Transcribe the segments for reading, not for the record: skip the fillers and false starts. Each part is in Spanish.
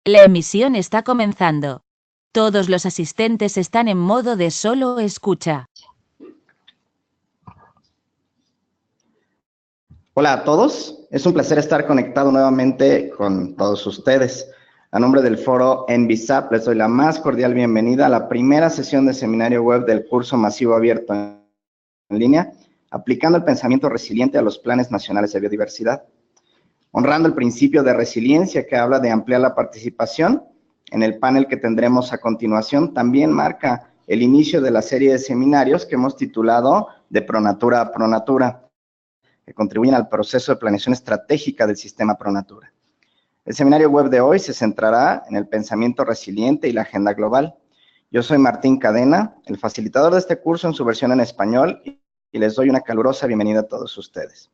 La emisión está comenzando. Todos los asistentes están en modo de solo escucha. Hola a todos, es un placer estar conectado nuevamente con todos ustedes. A nombre del foro NBSAP les doy la más cordial bienvenida a la primera sesión de seminario web del curso masivo abierto en línea, aplicando el pensamiento resiliente a los planes nacionales de biodiversidad. Honrando el principio de resiliencia que habla de ampliar la participación, en el panel que tendremos a continuación también marca el inicio de la serie de seminarios que hemos titulado De Pronatura a Pronatura, que contribuyen al proceso de planeación estratégica del sistema Pronatura. El seminario web de hoy se centrará en el pensamiento resiliente y la agenda global. Yo soy Martín Cadena, el facilitador de este curso en su versión en español, y les doy una calurosa bienvenida a todos ustedes.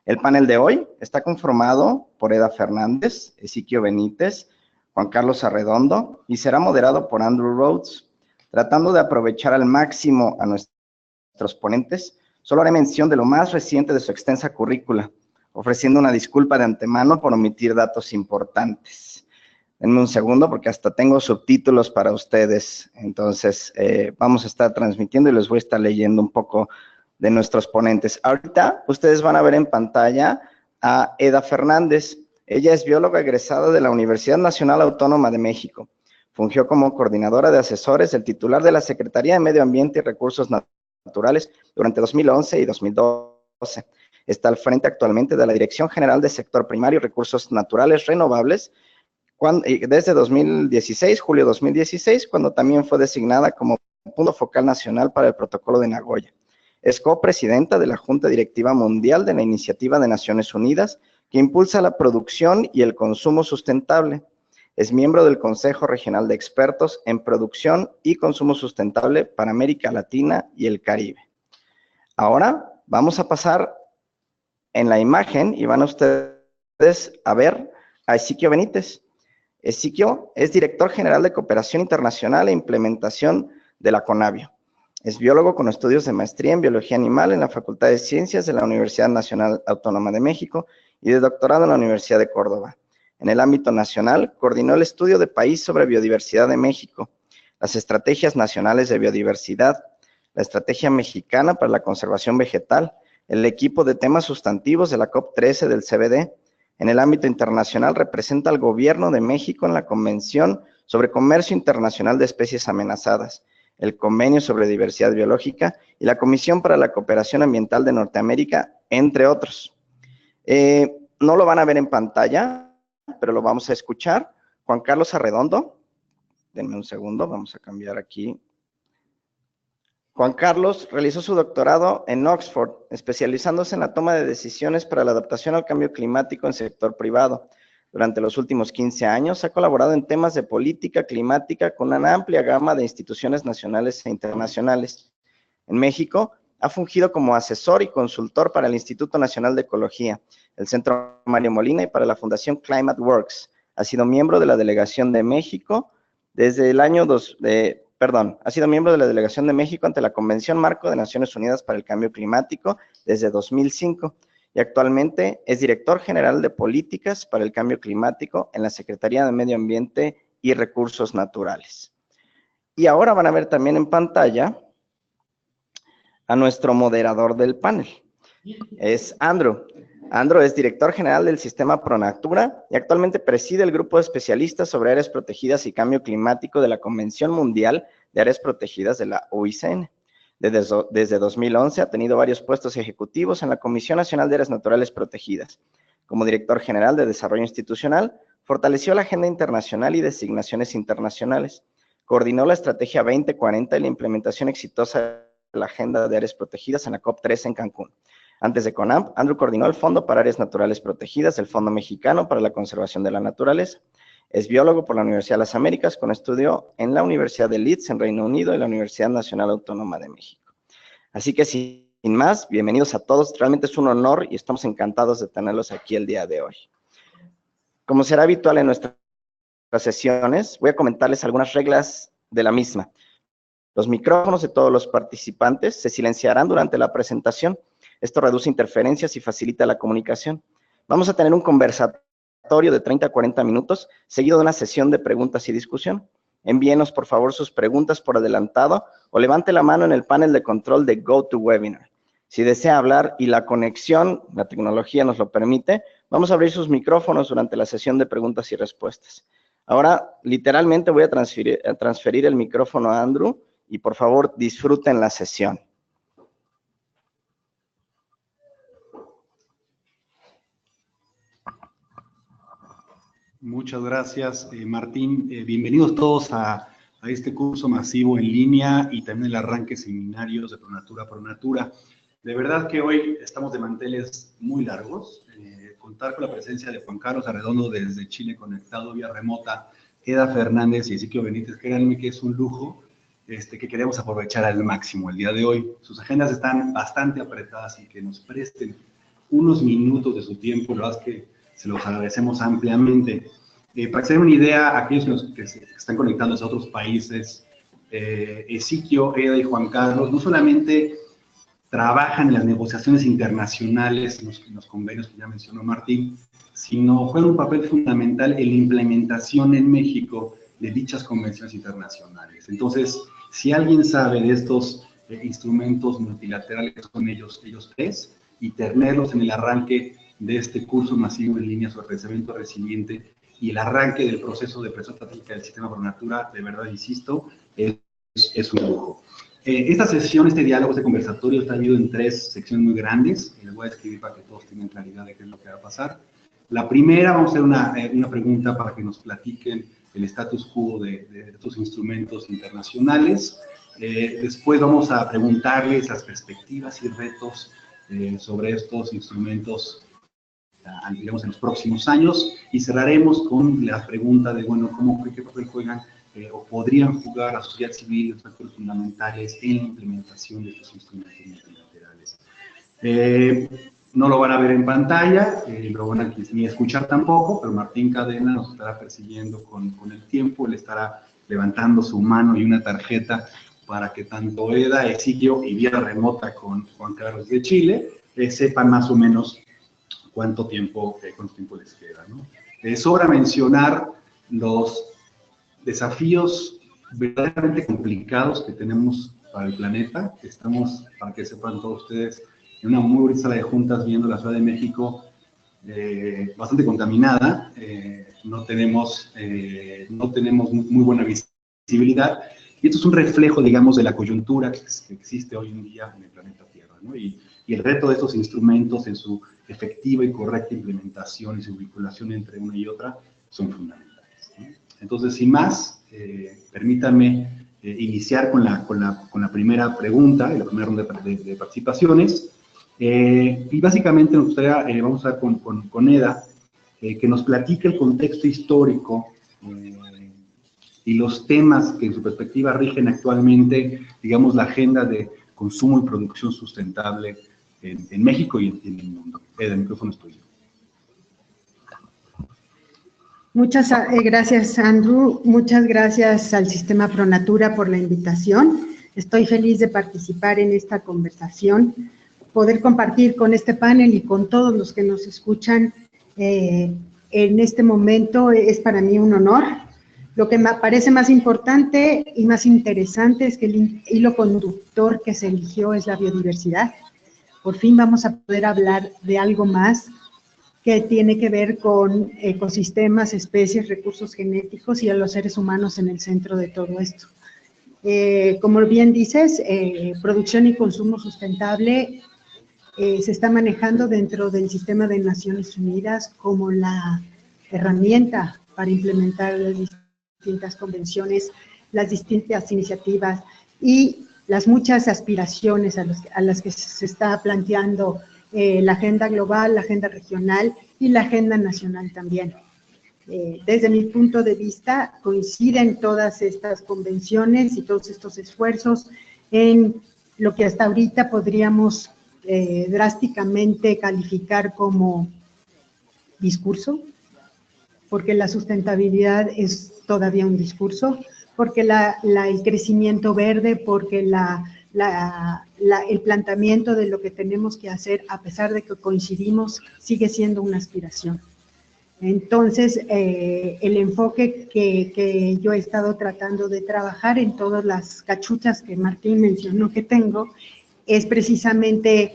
El panel de hoy está conformado por Eda Fernández, Ezequiel Benítez, Juan Carlos Arredondo y será moderado por Andrew Rhodes. Tratando de aprovechar al máximo a nuestros ponentes, solo haré mención de lo más reciente de su extensa currícula, ofreciendo una disculpa de antemano por omitir datos importantes. Denme un segundo porque hasta tengo subtítulos para ustedes, entonces vamos a estar transmitiendo y les voy a estar leyendo un poco de nuestros ponentes. Ahorita ustedes van a ver en pantalla a Eda Fernández. Ella es bióloga egresada de la Universidad Nacional Autónoma de México. Fungió como coordinadora de asesores del titular de la Secretaría de Medio Ambiente y Recursos Naturales durante 2011 y 2012. Está al frente actualmente de la Dirección General de Sector Primario y Recursos Naturales Renovables desde 2016, julio 2016, cuando también fue designada como punto focal nacional para el Protocolo de Nagoya. Es copresidenta de la Junta Directiva Mundial de la Iniciativa de Naciones Unidas, que impulsa la producción y el consumo sustentable. Es miembro del Consejo Regional de Expertos en Producción y Consumo Sustentable para América Latina y el Caribe. Ahora vamos a pasar en la imagen y van a ustedes a ver a Ezequiel Benítez. Ezequiel es director general de Cooperación Internacional e Implementación de la CONABIO. Es biólogo con estudios de maestría en Biología Animal en la Facultad de Ciencias de la Universidad Nacional Autónoma de México y de doctorado en la Universidad de Córdoba. En el ámbito nacional, coordinó el estudio de país sobre biodiversidad de México, las estrategias nacionales de biodiversidad, la estrategia mexicana para la conservación vegetal, el equipo de temas sustantivos de la COP13 del CBD. En el ámbito internacional, representa al Gobierno de México en la Convención sobre Comercio Internacional de Especies Amenazadas, el Convenio sobre Diversidad Biológica y la Comisión para la Cooperación Ambiental de Norteamérica, entre otros. No lo van a ver en pantalla, pero lo vamos a escuchar. Juan Carlos Arredondo, denme un segundo, vamos a cambiar aquí. Juan Carlos realizó su doctorado en Oxford, especializándose en la toma de decisiones para la adaptación al cambio climático en sector privado. Durante los últimos 15 años ha colaborado en temas de política climática con una amplia gama de instituciones nacionales e internacionales. En México, ha fungido como asesor y consultor para el Instituto Nacional de Ecología, el Centro Mario Molina y para la Fundación Climate Works. Ha sido miembro de la Delegación de México desde el año ha sido miembro de la Delegación de México ante la Convención Marco de Naciones Unidas para el Cambio Climático desde 2005 y actualmente es director general de políticas para el cambio climático en la Secretaría de Medio Ambiente y Recursos Naturales. Y ahora van a ver también en pantalla a nuestro moderador del panel. Es Andrew. Andrew es director general del sistema Pronatura y actualmente preside el grupo de especialistas sobre áreas protegidas y cambio climático de la Convención Mundial de Áreas Protegidas de la OICN. Desde 2011 ha tenido varios puestos ejecutivos en la Comisión Nacional de Áreas Naturales Protegidas. Como director general de Desarrollo Institucional, fortaleció la agenda internacional y designaciones internacionales. Coordinó la Estrategia 2040 y la implementación exitosa de la Agenda de Áreas Protegidas en la COP13 en Cancún. Antes de CONAMP, Andrew coordinó el Fondo para Áreas Naturales Protegidas, el Fondo Mexicano para la Conservación de la Naturaleza. Es biólogo por la Universidad de las Américas, con estudio en la Universidad de Leeds, en Reino Unido, y la Universidad Nacional Autónoma de México. Así que, sin más, bienvenidos a todos. Realmente es un honor y estamos encantados de tenerlos aquí el día de hoy. Como será habitual en nuestras sesiones, voy a comentarles algunas reglas de la misma. Los micrófonos de todos los participantes se silenciarán durante la presentación. Esto reduce interferencias y facilita la comunicación. Vamos a tener un conversatorio de 30 a 40 minutos, seguido de una sesión de preguntas y discusión. Envíenos, por favor, sus preguntas por adelantado o levante la mano en el panel de control de GoToWebinar. Si desea hablar y la conexión, la tecnología nos lo permite, vamos a abrir sus micrófonos durante la sesión de preguntas y respuestas. Ahora, literalmente voy a transferir el micrófono a Andrew y, por favor, disfruten la sesión. Muchas gracias, Martín. Bienvenidos todos a este curso masivo en línea y también el arranque de seminarios de Pronatura Pronatura. De verdad que hoy estamos de manteles muy largos. Contar con la presencia de Juan Carlos Arredondo desde Chile conectado vía remota, Eda Fernández y Ezequiel Benítez, créanme que es un lujo que queremos aprovechar al máximo el día de hoy. Sus agendas están bastante apretadas y que nos presten unos minutos de su tiempo, la verdad es que se los agradecemos ampliamente. Para hacer una idea, aquellos que se están conectando a otros países, Ezequiel, Eda y Juan Carlos no solamente trabajan en las negociaciones internacionales, en los convenios que ya mencionó Martín, sino juegan un papel fundamental en la implementación en México de dichas convenciones internacionales. Entonces, si alguien sabe de estos instrumentos multilaterales con ellos tres, y tenerlos en el arranque de este curso masivo en línea sobre pensamiento resiliente y el arranque del proceso de presión estratégica del sistema Pronatura, de verdad, insisto, es un lujo. Esta sesión, este diálogo, este conversatorio está dividido en 3 secciones muy grandes. Les voy a escribir para que todos tengan claridad de qué es lo que va a pasar. La primera, vamos a hacer una pregunta para que nos platiquen el status quo de estos instrumentos internacionales. Después vamos a preguntarles las perspectivas y retos sobre estos instrumentos, digamos, en los próximos años, y cerraremos con la pregunta de, bueno, ¿qué papel juegan o podrían jugar la sociedad civil y los actores fundamentales en la implementación de estos instrumentos multilaterales? No lo van a ver en pantalla, lo van a ni escuchar tampoco, pero Martín Cadena nos estará persiguiendo con el tiempo, él estará levantando su mano y una tarjeta para que tanto Eda, Ezequiel y vía remota con Juan Carlos de Chile sepan más o menos cuánto tiempo les queda, ¿no? Sobra mencionar los desafíos verdaderamente complicados que tenemos para el planeta. Estamos, para que sepan todos ustedes, en una muy bonita sala de juntas viendo la Ciudad de México bastante contaminada. No tenemos muy buena visibilidad. Y esto es un reflejo, digamos, de la coyuntura que existe hoy en día en el planeta Tierra, ¿no? Y el reto de estos instrumentos en su efectiva y correcta implementación y su vinculación entre una y otra son fundamentales, ¿no? Entonces, sin más, permítanme iniciar con la primera pregunta y la primera ronda de participaciones. Y básicamente nos gustaría, vamos a ver con Eda, que nos platique el contexto histórico y los temas que en su perspectiva rigen actualmente, digamos, la agenda de consumo y producción sustentable en México y en el mundo. Eda, el micrófono es tuyo. Muchas gracias, Andrew. Muchas gracias al Sistema Pronatura por la invitación. Estoy feliz de participar en esta conversación, poder compartir con este panel y con todos los que nos escuchan en este momento es para mí un honor. Lo que me parece más importante y más interesante es que el hilo conductor que se eligió es la biodiversidad. Por fin vamos a poder hablar de algo más que tiene que ver con ecosistemas, especies, recursos genéticos y a los seres humanos en el centro de todo esto. Como bien dices, producción y consumo sustentable se está manejando dentro del sistema de Naciones Unidas como la herramienta para implementar las distintas convenciones, las distintas iniciativas y las muchas aspiraciones a las que se está planteando la agenda global, la agenda regional y la agenda nacional también. Desde mi punto de vista, coinciden todas estas convenciones y todos estos esfuerzos en lo que hasta ahorita podríamos drásticamente calificar como discurso, porque la sustentabilidad es todavía un discurso, porque el crecimiento verde, porque el planteamiento de lo que tenemos que hacer, a pesar de que coincidimos, sigue siendo una aspiración. Entonces, el enfoque que yo he estado tratando de trabajar en todas las cachuchas que Martín mencionó que tengo, es precisamente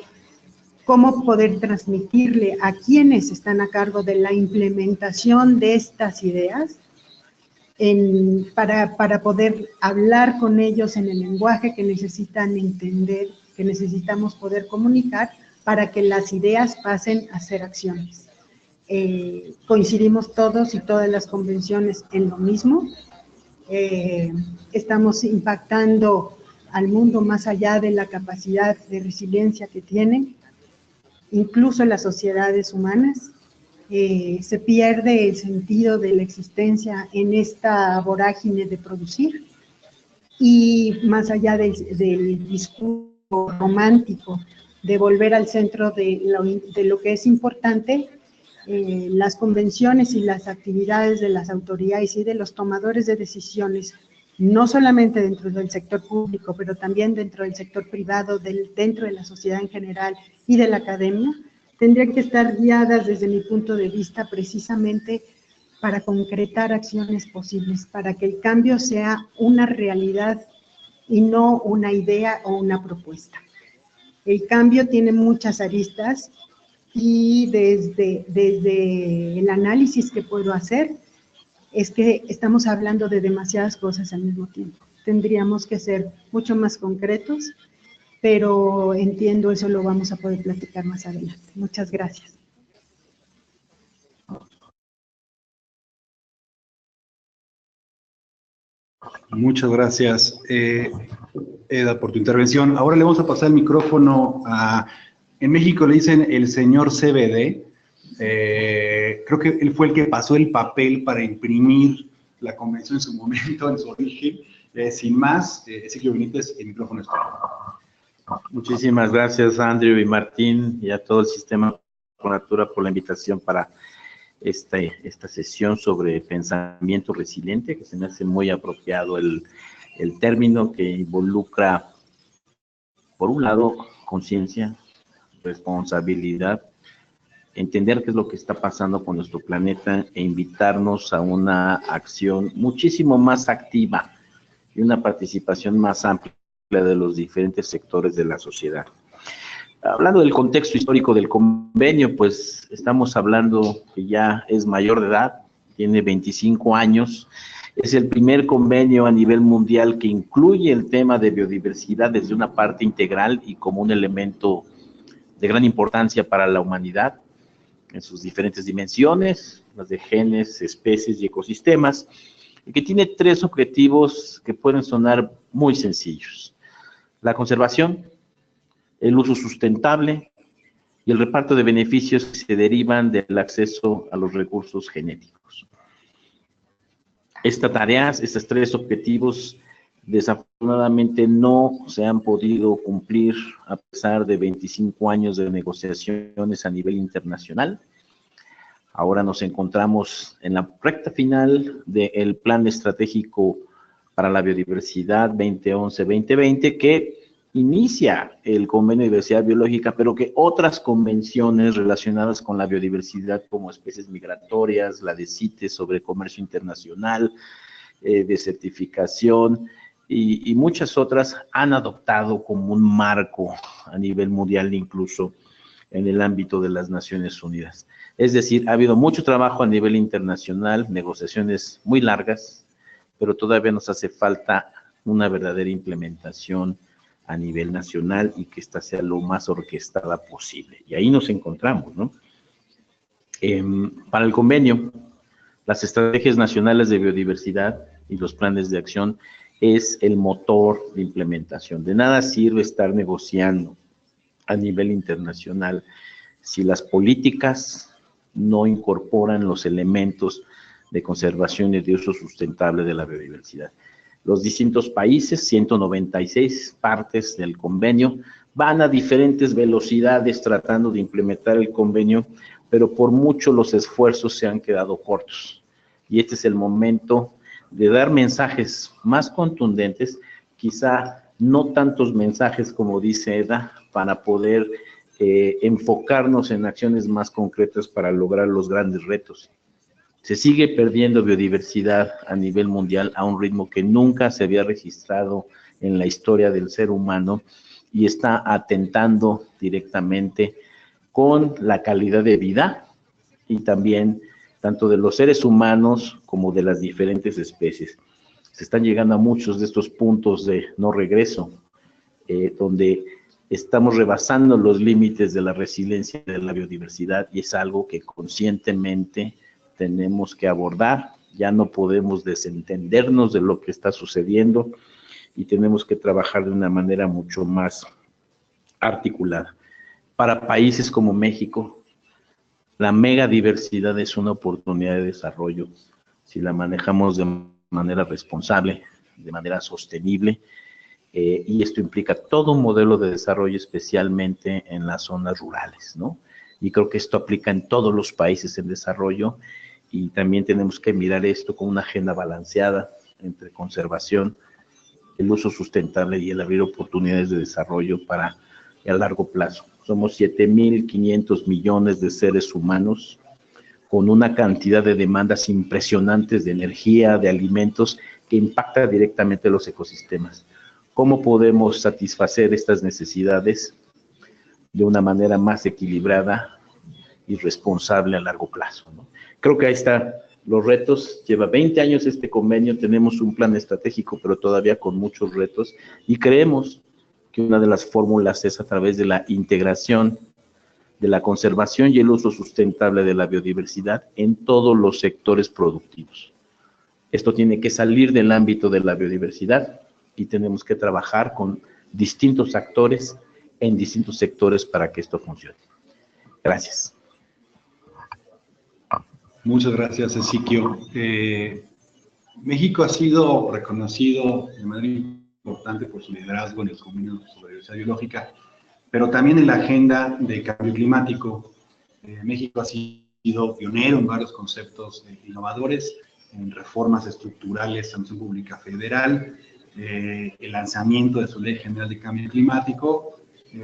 cómo poder transmitirle a quienes están a cargo de la implementación de estas ideas, para poder hablar con ellos en el lenguaje que necesitan entender, que necesitamos poder comunicar, para que las ideas pasen a ser acciones. Coincidimos todos y todas las convenciones en lo mismo. Estamos impactando al mundo más allá de la capacidad de resiliencia que tienen, incluso las sociedades humanas. Se pierde el sentido de la existencia en esta vorágine de producir, y más allá del discurso romántico de volver al centro de lo que es importante, las convenciones y las actividades de las autoridades y de los tomadores de decisiones, no solamente dentro del sector público, pero también dentro del sector privado, dentro de la sociedad en general y de la academia, tendrían que estar guiadas desde mi punto de vista precisamente para concretar acciones posibles, para que el cambio sea una realidad y no una idea o una propuesta. El cambio tiene muchas aristas, y desde el análisis que puedo hacer, es que estamos hablando de demasiadas cosas al mismo tiempo. Tendríamos que ser mucho más concretos, pero entiendo, eso lo vamos a poder platicar más adelante. Muchas gracias. Muchas gracias, Eda, por tu intervención. Ahora le vamos a pasar el micrófono a... En México le dicen el señor CBD. Creo que él fue el que pasó el papel para imprimir la convención en su momento, en su origen. Sin más, Ezequiel Benítez, el micrófono es tuyo. Muchísimas gracias, Andrew y Martín, y a todo el sistema Pronatura por la invitación para esta sesión sobre pensamiento resiliente, que se me hace muy apropiado el término, que involucra, por un lado, conciencia, responsabilidad, entender qué es lo que está pasando con nuestro planeta e invitarnos a una acción muchísimo más activa y una participación más amplia de los diferentes sectores de la sociedad. Hablando del contexto histórico del convenio, pues estamos hablando que ya es mayor de edad, tiene 25 años, es el primer convenio a nivel mundial que incluye el tema de biodiversidad desde una parte integral y como un elemento de gran importancia para la humanidad en sus diferentes dimensiones, las de genes, especies y ecosistemas, y que tiene 3 objetivos que pueden sonar muy sencillos: la conservación, el uso sustentable y el reparto de beneficios que se derivan del acceso a los recursos genéticos. Estas tareas, estos 3 objetivos, desafortunadamente no se han podido cumplir a pesar de 25 años de negociaciones a nivel internacional. Ahora nos encontramos en la recta final del Plan Estratégico para la Biodiversidad 2011-2020, que inicia el Convenio de Diversidad Biológica, pero que otras convenciones relacionadas con la biodiversidad, como especies migratorias, la de CITES sobre comercio internacional, de certificación, y muchas otras han adoptado como un marco a nivel mundial, incluso en el ámbito de las Naciones Unidas. Es decir, ha habido mucho trabajo a nivel internacional, negociaciones muy largas, pero todavía nos hace falta una verdadera implementación a nivel nacional y que ésta sea lo más orquestada posible. Y ahí nos encontramos, ¿no? Para el convenio, las estrategias nacionales de biodiversidad y los planes de acción es el motor de implementación. De nada sirve estar negociando a nivel internacional si las políticas no incorporan los elementos de conservación y de uso sustentable de la biodiversidad. Los distintos países, 196 partes del convenio, van a diferentes velocidades tratando de implementar el convenio, pero por mucho los esfuerzos se han quedado cortos. Y este es el momento de dar mensajes más contundentes, quizá no tantos mensajes como dice Eda, para poder enfocarnos en acciones más concretas para lograr los grandes retos Se sigue perdiendo biodiversidad a nivel mundial a un ritmo que nunca se había registrado en la historia del ser humano y está atentando directamente con la calidad de vida y también tanto de los seres humanos como de las diferentes especies. Se están llegando a muchos de estos puntos de no regreso, donde estamos rebasando los límites de la resiliencia de la biodiversidad y es algo que conscientemente tenemos que abordar. Ya no podemos desentendernos de lo que está sucediendo y tenemos que trabajar de una manera mucho más articulada. Para países como México, la megadiversidad es una oportunidad de desarrollo si la manejamos de manera responsable, de manera sostenible, y esto implica todo un modelo de desarrollo, especialmente en las zonas rurales, ¿no? Y creo que esto aplica en todos los países en desarrollo y también tenemos que mirar esto con una agenda balanceada entre conservación, el uso sustentable y el abrir oportunidades de desarrollo para a largo plazo. Somos 7.500 millones de seres humanos con una cantidad de demandas impresionantes de energía, de alimentos, que impacta directamente los ecosistemas. ¿Cómo podemos satisfacer estas necesidades de una manera más equilibrada y responsable a largo plazo, ¿no? Creo que ahí están los retos. Lleva 20 años este convenio, tenemos un plan estratégico, pero todavía con muchos retos, y creemos que una de las fórmulas es a través de la integración de la conservación y el uso sustentable de la biodiversidad en todos los sectores productivos. Esto tiene que salir del ámbito de la biodiversidad y tenemos que trabajar con distintos actores en distintos sectores para que esto funcione. Gracias. Muchas gracias, Ezequiel. México ha sido reconocido de manera importante por su liderazgo en el Convenio sobre Diversidad Biológica, pero también en la agenda de cambio climático. México ha sido pionero en varios conceptos innovadores, en reformas estructurales, sanción pública federal, el lanzamiento de su Ley General de Cambio Climático,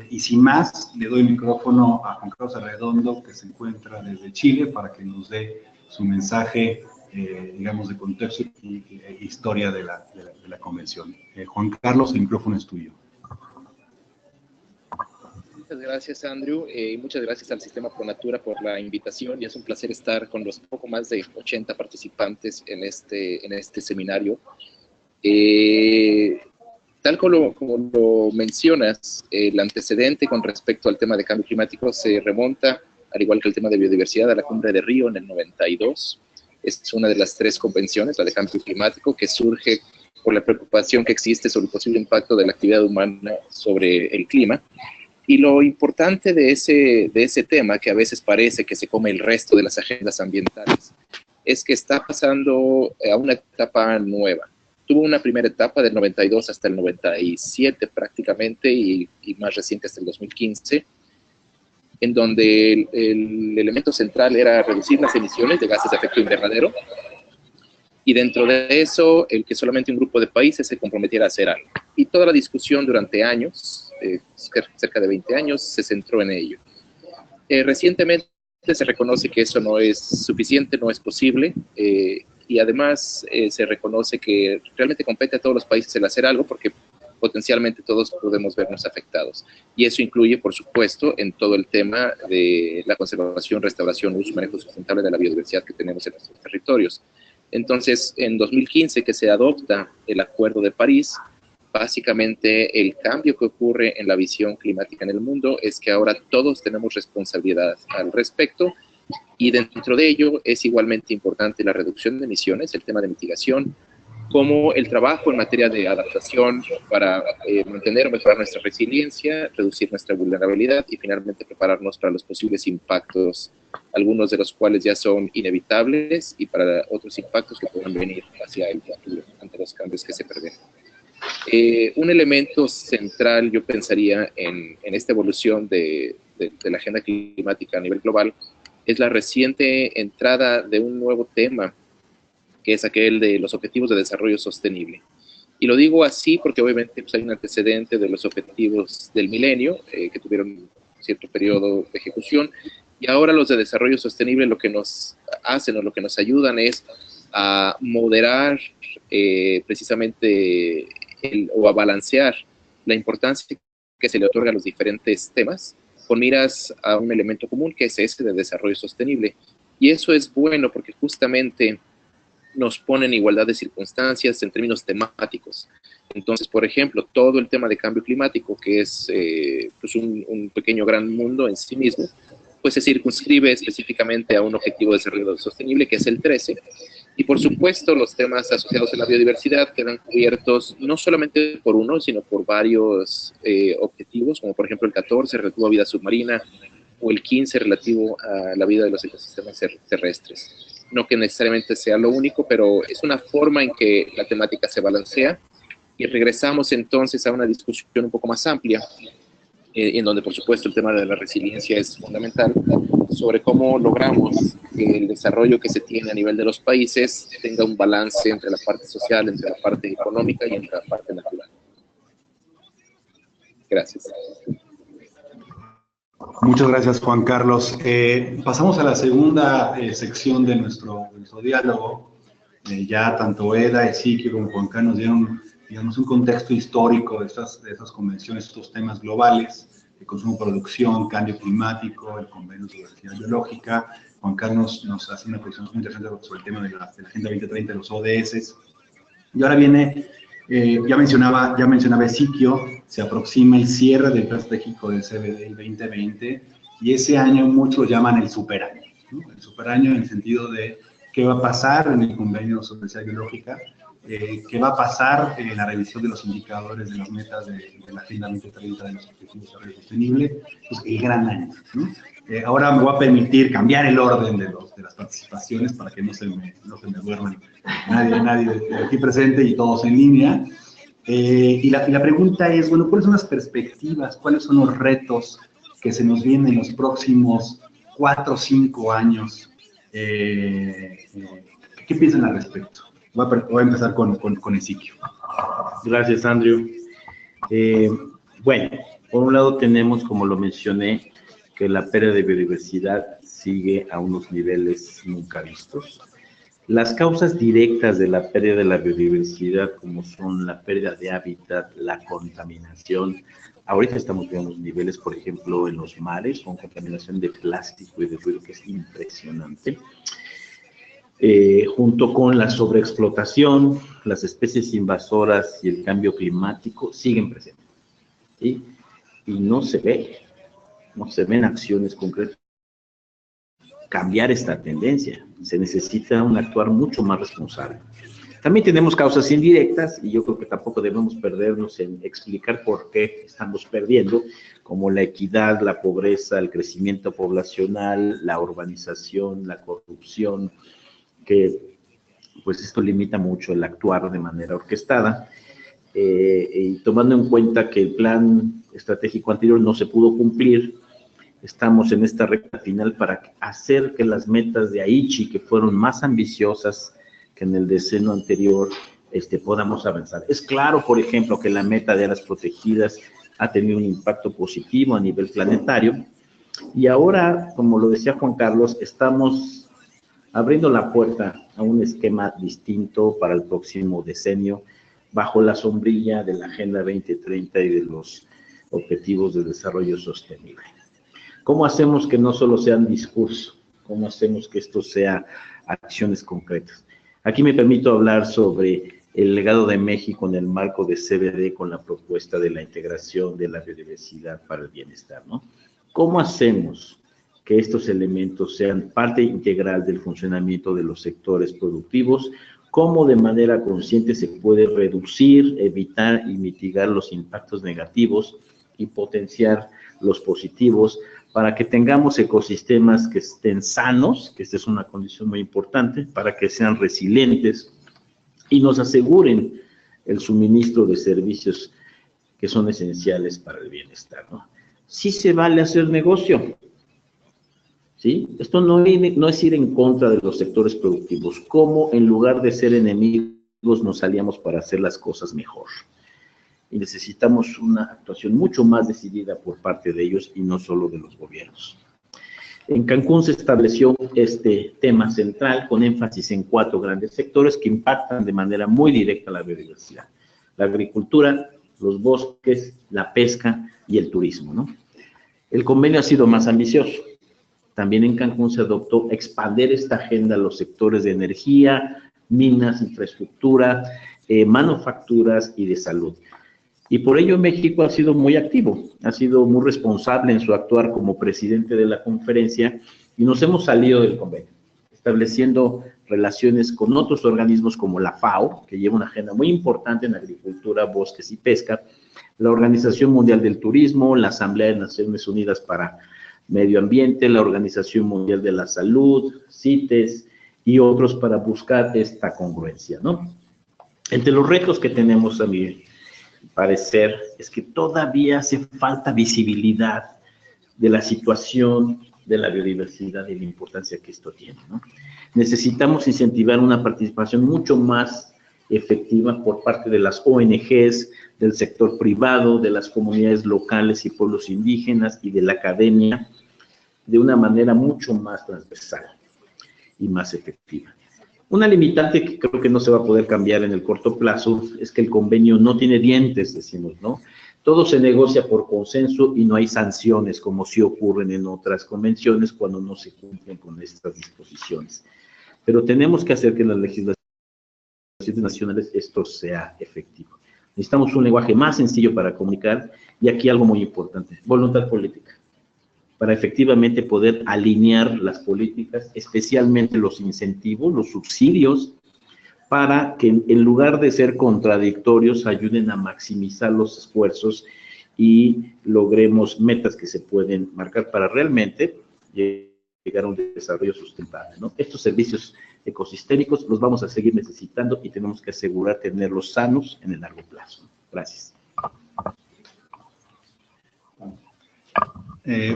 y sin más, le doy el micrófono a Juan Carlos Arredondo, que se encuentra desde Chile, para que nos dé su mensaje, digamos, de contexto y historia de la convención. Juan Carlos, el micrófono es tuyo. Muchas gracias, Andrew, y muchas gracias al Sistema ProNatura por la invitación, y es un placer estar con los poco más de 80 participantes en este seminario. Tal como lo mencionas, el antecedente con respecto al tema de cambio climático se remonta, al igual que el tema de biodiversidad, a la Cumbre de Río en el 92. Es una de las 3 convenciones, la de cambio climático, que surge por la preocupación que existe sobre el posible impacto de la actividad humana sobre el clima. Y lo importante de ese tema, que a veces parece que se come el resto de las agendas ambientales, es que está pasando a una etapa nueva. Tuvo una primera etapa del 92 hasta el 97 prácticamente, y más reciente hasta el 2015, en donde el elemento central era reducir las emisiones de gases de efecto invernadero, y dentro de eso, el que solamente un grupo de países se comprometiera a hacer algo. Y toda la discusión durante años, cerca de 20 años, se centró en ello. Recientemente se reconoce que eso no es suficiente, no es posible, y además se reconoce que realmente compete a todos los países el hacer algo, porque potencialmente todos podemos vernos afectados. Y eso incluye, por supuesto, en todo el tema de la conservación, restauración, uso y manejo sustentable de la biodiversidad que tenemos en nuestros territorios. Entonces, en 2015, que se adopta el Acuerdo de París, básicamente el cambio que ocurre en la visión climática en el mundo es que ahora todos tenemos responsabilidad al respecto, y dentro de ello es igualmente importante la reducción de emisiones, el tema de mitigación, como el trabajo en materia de adaptación para mantener o mejorar nuestra resiliencia, reducir nuestra vulnerabilidad y finalmente prepararnos para los posibles impactos, algunos de los cuales ya son inevitables, y para otros impactos que puedan venir hacia el futuro ante los cambios que se prevén. Un elemento central, yo pensaría, en esta evolución de la agenda climática a nivel global es la reciente entrada de un nuevo tema, que es aquel de los Objetivos de Desarrollo Sostenible. Y lo digo así porque obviamente pues, hay un antecedente de los Objetivos del Milenio, que tuvieron cierto periodo de ejecución, Y ahora los de desarrollo sostenible lo que nos hacen o lo que nos ayudan es a moderar precisamente o a balancear la importancia que se le otorga a los diferentes temas con miras a un elemento común que es ese de desarrollo sostenible. Y eso es bueno porque justamente nos pone en igualdad de circunstancias en términos temáticos. Entonces, por ejemplo, todo el tema de cambio climático, que es pues un pequeño gran mundo en sí mismo, pues se circunscribe específicamente a un objetivo de desarrollo sostenible, que es el 13, y por supuesto los temas asociados a la biodiversidad quedan cubiertos no solamente por uno, sino por varios objetivos, como por ejemplo el 14, relativo a vida submarina, o el 15, relativo a la vida de los ecosistemas terrestres. No que necesariamente sea lo único, pero es una forma en que la temática se balancea, y regresamos entonces a una discusión un poco más amplia, en donde por supuesto el tema de la resiliencia es fundamental, sobre cómo logramos que el desarrollo que se tiene a nivel de los países tenga un balance entre la parte social, entre la parte económica y entre la parte natural. Gracias. Muchas gracias, Juan Carlos. Pasamos a la segunda sección de nuestro diálogo. Ya tanto Eda, Ezequiel como Juan Carlos nos dieron, digamos, un contexto histórico de estas convenciones, estos temas globales, de consumo, producción, cambio climático, el convenio de diversidad biológica. Juan Carlos nos hace una presentación muy interesante sobre el tema de la Agenda 2030, de los ODS. Y ahora viene, ya mencionaba Ezequiel, se aproxima el cierre del plan estratégico del CBD 2020, y ese año muchos lo llaman el superaño, ¿no? El superaño en el sentido de qué va a pasar en el convenio sobre diversidad biológica, qué va a pasar en la revisión de los indicadores de las metas de la Agenda 2030 de los Objetivos de Desarrollo Sostenible, pues el gran año, ¿no? Ahora me voy a permitir cambiar el orden de las participaciones para que no se me duerman nadie de aquí presente y todos en línea. Y la pregunta es, bueno, ¿cuáles son las perspectivas? ¿Cuáles son los retos que se nos vienen en los próximos 4 o 5 años? ¿Qué piensan al respecto? Voy a empezar con Ezequiel. Gracias, Andrew. Bueno, por un lado tenemos, como lo mencioné, que la pérdida de biodiversidad sigue a unos niveles nunca vistos. Las causas directas de la pérdida de la biodiversidad, como son la pérdida de hábitat, la contaminación, ahorita estamos viendo unos niveles, por ejemplo, en los mares, con contaminación de plástico y de ruido que es impresionante. Junto con la sobreexplotación, las especies invasoras y el cambio climático siguen presentes, ¿sí? Y no se ven acciones concretas. Cambiar esta tendencia, se necesita un actuar mucho más responsable. También tenemos causas indirectas, y yo creo que tampoco debemos perdernos en explicar por qué estamos perdiendo, como la equidad, la pobreza, el crecimiento poblacional, la urbanización, la corrupción, que pues esto limita mucho el actuar de manera orquestada, y tomando en cuenta que el plan estratégico anterior no se pudo cumplir, estamos en esta recta final para hacer que las metas de Aichi, que fueron más ambiciosas que en el decenio anterior, podamos avanzar. Es claro, por ejemplo, que la meta de áreas protegidas ha tenido un impacto positivo a nivel planetario, y ahora, como lo decía Juan Carlos, estamos abriendo la puerta a un esquema distinto para el próximo decenio, bajo la sombrilla de la Agenda 2030 y de los Objetivos de Desarrollo Sostenible. ¿Cómo hacemos que no solo sean discursos? ¿Cómo hacemos que esto sea acciones concretas? Aquí me permito hablar sobre el legado de México en el marco de CBD con la propuesta de la integración de la biodiversidad para el bienestar, ¿no? ¿Cómo hacemos que estos elementos sean parte integral del funcionamiento de los sectores productivos? ¿Cómo de manera consciente se puede reducir, evitar y mitigar los impactos negativos y potenciar los positivos para que tengamos ecosistemas que estén sanos, que esta es una condición muy importante, para que sean resilientes y nos aseguren el suministro de servicios que son esenciales para el bienestar, ¿no? Sí se vale hacer negocio, ¿sí? Esto no es ir en contra de los sectores productivos, como en lugar de ser enemigos nos aliamos para hacer las cosas mejor. Y necesitamos una actuación mucho más decidida por parte de ellos y no solo de los gobiernos. En Cancún se estableció este tema central con énfasis en 4 grandes sectores que impactan de manera muy directa la biodiversidad: la agricultura, los bosques, la pesca y el turismo, ¿no? El convenio ha sido más ambicioso. También en Cancún se adoptó expandir esta agenda a los sectores de energía, minas, infraestructura, manufacturas y de salud. Y por ello México ha sido muy activo, ha sido muy responsable en su actuar como presidente de la conferencia y nos hemos salido del convenio, estableciendo relaciones con otros organismos como la FAO, que lleva una agenda muy importante en agricultura, bosques y pesca, la Organización Mundial del Turismo, la Asamblea de Naciones Unidas para Medio Ambiente, la Organización Mundial de la Salud, CITES y otros para buscar esta congruencia, ¿no? Entre los retos que tenemos, a mi parecer, es que todavía hace falta visibilidad de la situación de la biodiversidad y la importancia que esto tiene, ¿no? Necesitamos incentivar una participación mucho más efectiva por parte de las ONGs, del sector privado, de las comunidades locales y pueblos indígenas y de la academia, de una manera mucho más transversal y más efectiva. Una limitante que creo que no se va a poder cambiar en el corto plazo es que el convenio no tiene dientes, decimos, ¿no? Todo se negocia por consenso y no hay sanciones, como sí ocurren en otras convenciones cuando no se cumplen con estas disposiciones. Pero tenemos que hacer que en las legislaciones nacionales esto sea efectivo. Necesitamos un lenguaje más sencillo para comunicar y aquí algo muy importante: voluntad política, para efectivamente poder alinear las políticas, especialmente los incentivos, los subsidios, para que en lugar de ser contradictorios ayuden a maximizar los esfuerzos y logremos metas que se pueden marcar para realmente llegar a un desarrollo sustentable, ¿no? Estos servicios ecosistémicos los vamos a seguir necesitando y tenemos que asegurar tenerlos sanos en el largo plazo. Gracias.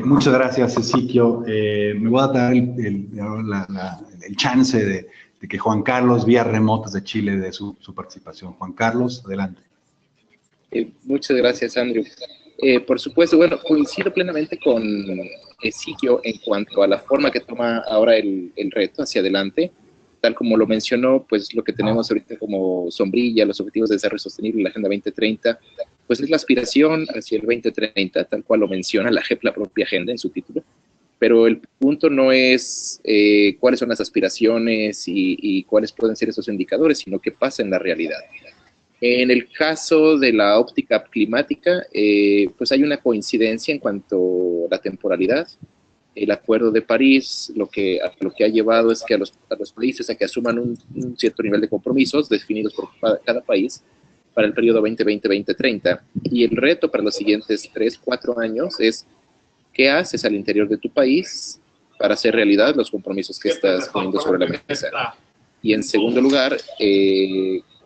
Muchas gracias, Ezequiel. Me voy a dar el chance de que Juan Carlos, vía remotas de Chile, de su participación. Juan Carlos, adelante. Muchas gracias, Andrew. Por supuesto, bueno, coincido plenamente con Ezequiel en cuanto a la forma que toma ahora el reto hacia adelante. Tal como lo mencionó, pues lo que tenemos ahorita como sombrilla, los Objetivos de Desarrollo Sostenible, la Agenda 2030, pues es la aspiración hacia el 2030, tal cual lo menciona la propia agenda en su título. Pero el punto no es cuáles son las aspiraciones y cuáles pueden ser esos indicadores, sino qué pasa en la realidad. En el caso de la óptica climática, pues hay una coincidencia en cuanto a la temporalidad. El Acuerdo de París lo que ha llevado es que a los países a que asuman un cierto nivel de compromisos definidos por cada país para el periodo 2020-2030. Y el reto para los siguientes 3-4 años es qué haces al interior de tu país para hacer realidad los compromisos que estás poniendo sobre la mesa. Y en segundo lugar,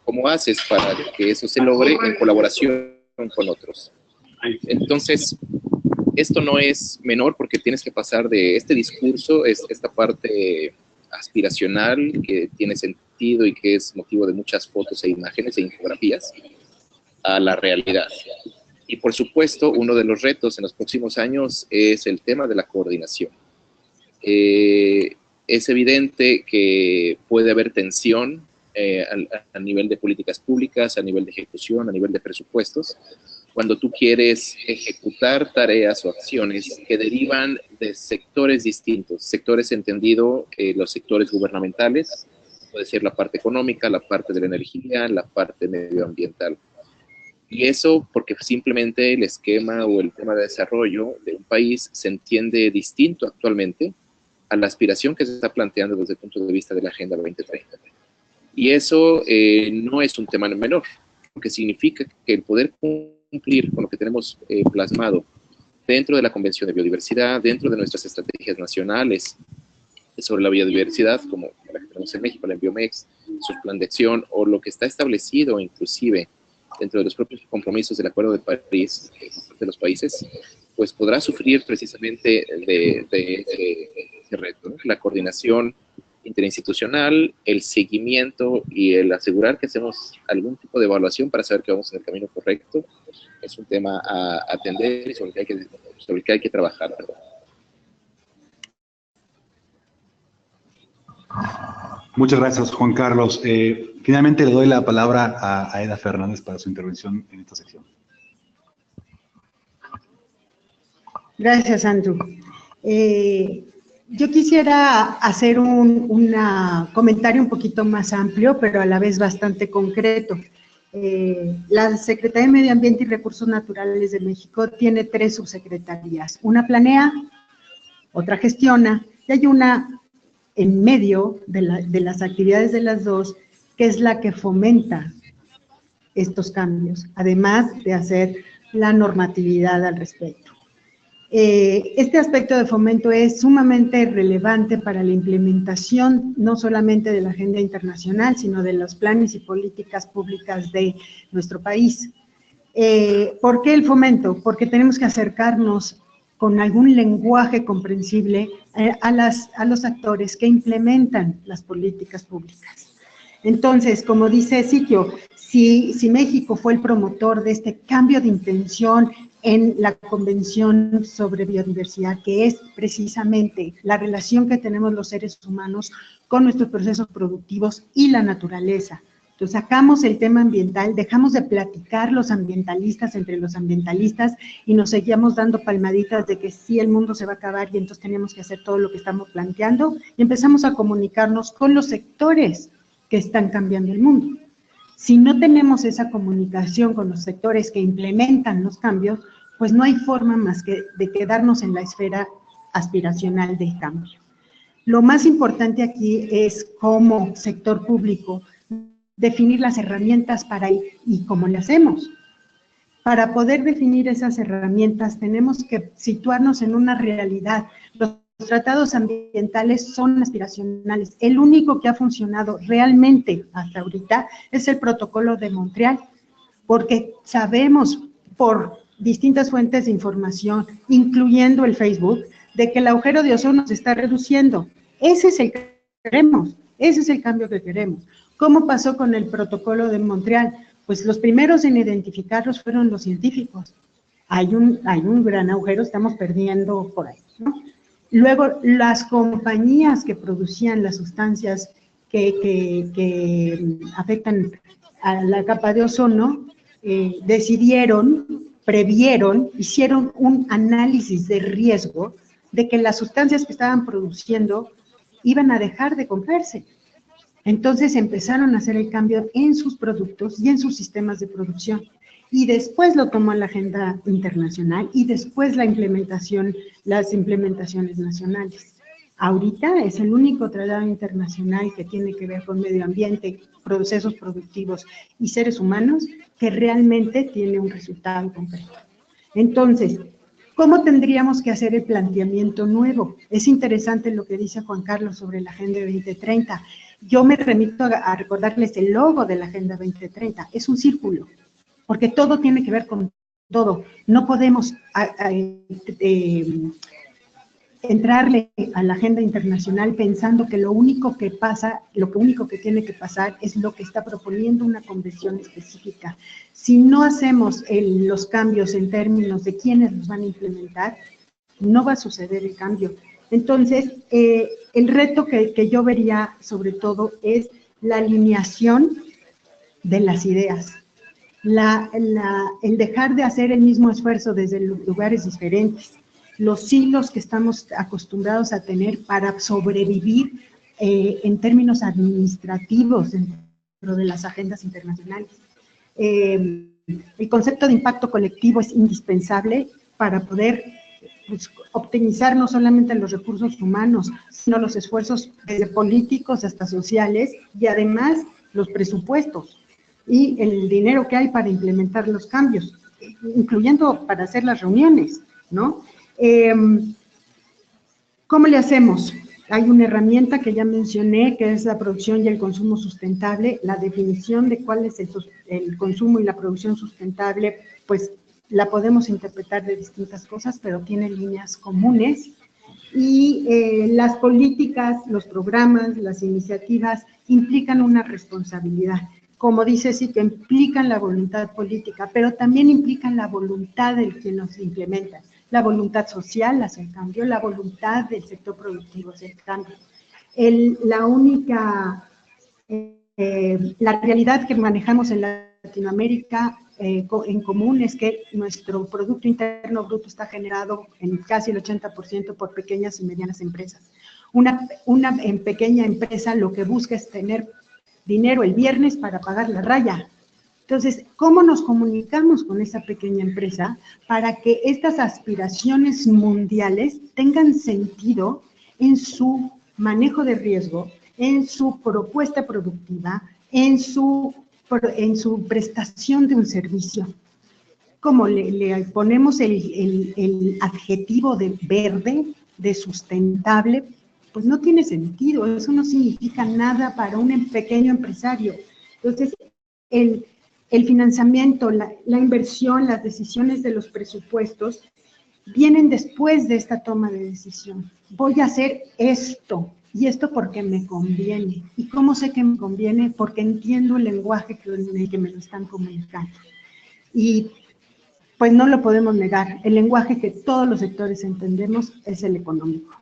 cómo haces para que eso se logre en colaboración con otros. Entonces, esto no es menor porque tienes que pasar de este discurso, esta parte aspiracional que tiene sentido y que es motivo de muchas fotos e imágenes e infografías, a la realidad. Y por supuesto, uno de los retos en los próximos años es el tema de la coordinación. Es evidente que puede haber tensión a nivel de políticas públicas, a nivel de ejecución, a nivel de presupuestos, cuando tú quieres ejecutar tareas o acciones que derivan de sectores distintos, sectores entendido, los sectores gubernamentales, puede ser la parte económica, la parte de la energía, la parte medioambiental. Y eso porque simplemente el esquema o el tema de desarrollo de un país se entiende distinto actualmente a la aspiración que se está planteando desde el punto de vista de la Agenda 2030. Y eso no es un tema menor, porque significa que el poder cumplir con lo que tenemos plasmado dentro de la Convención de Biodiversidad, dentro de nuestras estrategias nacionales sobre la biodiversidad, como la que tenemos en México, la Enbiomex, su plan de acción, o lo que está establecido inclusive dentro de los propios compromisos del Acuerdo de París de los países, pues podrá sufrir precisamente de ese reto, ¿no? La coordinación interinstitucional, el seguimiento y el asegurar que hacemos algún tipo de evaluación para saber que vamos en el camino correcto, es un tema a atender y sobre el que hay que trabajar, ¿verdad? Muchas gracias, Juan Carlos. Finalmente le doy la palabra a Aida Fernández para su intervención en esta sección. Gracias, Andrew. Yo quisiera hacer un comentario un poquito más amplio, pero a la vez bastante concreto. La Secretaría de Medio Ambiente y Recursos Naturales de México tiene 3 subsecretarías. Una planea, otra gestiona, y hay una en medio de las actividades de las dos, que es la que fomenta estos cambios, además de hacer la normatividad al respecto. Este aspecto de fomento es sumamente relevante para la implementación no solamente de la agenda internacional, sino de los planes y políticas públicas de nuestro país. ¿Por qué el fomento? Porque tenemos que acercarnos con algún lenguaje comprensible a los actores que implementan las políticas públicas. Entonces, como dice Siquio, si México fue el promotor de este cambio de intención en la Convención sobre Biodiversidad, que es precisamente la relación que tenemos los seres humanos con nuestros procesos productivos y la naturaleza. Entonces, sacamos el tema ambiental, dejamos de platicar los ambientalistas entre los ambientalistas y nos seguíamos dando palmaditas de que sí, el mundo se va a acabar y entonces tenemos que hacer todo lo que estamos planteando y empezamos a comunicarnos con los sectores que están cambiando el mundo. Si no tenemos esa comunicación con los sectores que implementan los cambios, pues no hay forma más que de quedarnos en la esfera aspiracional del cambio. Lo más importante aquí es, como sector público, definir las herramientas para y cómo le hacemos. Para poder definir esas herramientas tenemos que situarnos en una realidad. Los tratados ambientales son aspiracionales. El único que ha funcionado realmente hasta ahorita es el Protocolo de Montreal, porque sabemos por distintas fuentes de información, incluyendo el Facebook, de que el agujero de ozono se está reduciendo. Ese es el que queremos, ese es el cambio que queremos. ¿Cómo pasó con el Protocolo de Montreal? Pues los primeros en identificarlos fueron los científicos. Hay un gran agujero, estamos perdiendo por ahí, ¿no? Luego, las compañías que producían las sustancias que afectan a la capa de ozono, previeron, hicieron un análisis de riesgo de que las sustancias que estaban produciendo iban a dejar de comprarse. Entonces empezaron a hacer el cambio en sus productos y en sus sistemas de producción. Y después lo tomó la agenda internacional y después las implementaciones nacionales. Ahorita es el único tratado internacional que tiene que ver con medio ambiente, procesos productivos y seres humanos que realmente tiene un resultado concreto. Entonces, ¿cómo tendríamos que hacer el planteamiento nuevo? Es interesante lo que dice Juan Carlos sobre la Agenda 2030. Yo me remito a recordarles el logo de la Agenda 2030. Es un círculo, porque todo tiene que ver con todo. No podemos entrarle a la agenda internacional pensando que lo único que tiene que pasar es lo que está proponiendo una convención específica. Si no hacemos los cambios en términos de quiénes los van a implementar, no va a suceder el cambio. Entonces, el reto que yo vería sobre todo es la alineación de las ideas, el dejar de hacer el mismo esfuerzo desde lugares diferentes, los hilos que estamos acostumbrados a tener para sobrevivir en términos administrativos dentro de las agendas internacionales. El concepto de impacto colectivo es indispensable para poder optimizar no solamente los recursos humanos, sino los esfuerzos desde políticos hasta sociales y además los presupuestos y el dinero que hay para implementar los cambios, incluyendo para hacer las reuniones, ¿no? ¿Cómo le hacemos? Hay una herramienta que ya mencioné, que es la producción y el consumo sustentable. La definición de cuál es el consumo y la producción sustentable, pues la podemos interpretar de distintas cosas, pero tiene líneas comunes. Y las políticas, los programas, las iniciativas implican una responsabilidad. Como dice, sí que implican la voluntad política, pero también implican la voluntad del que nos implementa. La voluntad social hace el cambio, la voluntad del sector productivo hace el cambio. La única, la realidad que manejamos en Latinoamérica en común es que nuestro Producto Interno Bruto está generado en casi el 80% por pequeñas y medianas empresas. Una pequeña empresa lo que busca es tener dinero el viernes para pagar la raya. Entonces, ¿cómo nos comunicamos con esa pequeña empresa para que estas aspiraciones mundiales tengan sentido en su manejo de riesgo, en su propuesta productiva, en su prestación de un servicio? Como le ponemos el adjetivo de verde, de sustentable, pues no tiene sentido, eso no significa nada para un pequeño empresario. Entonces, el financiamiento, la inversión, las decisiones de los presupuestos vienen después de esta toma de decisión. Voy a hacer esto, y esto porque me conviene. ¿Y cómo sé que me conviene? Porque entiendo el lenguaje en el que me lo están comunicando. Y pues no lo podemos negar, el lenguaje que todos los sectores entendemos es el económico.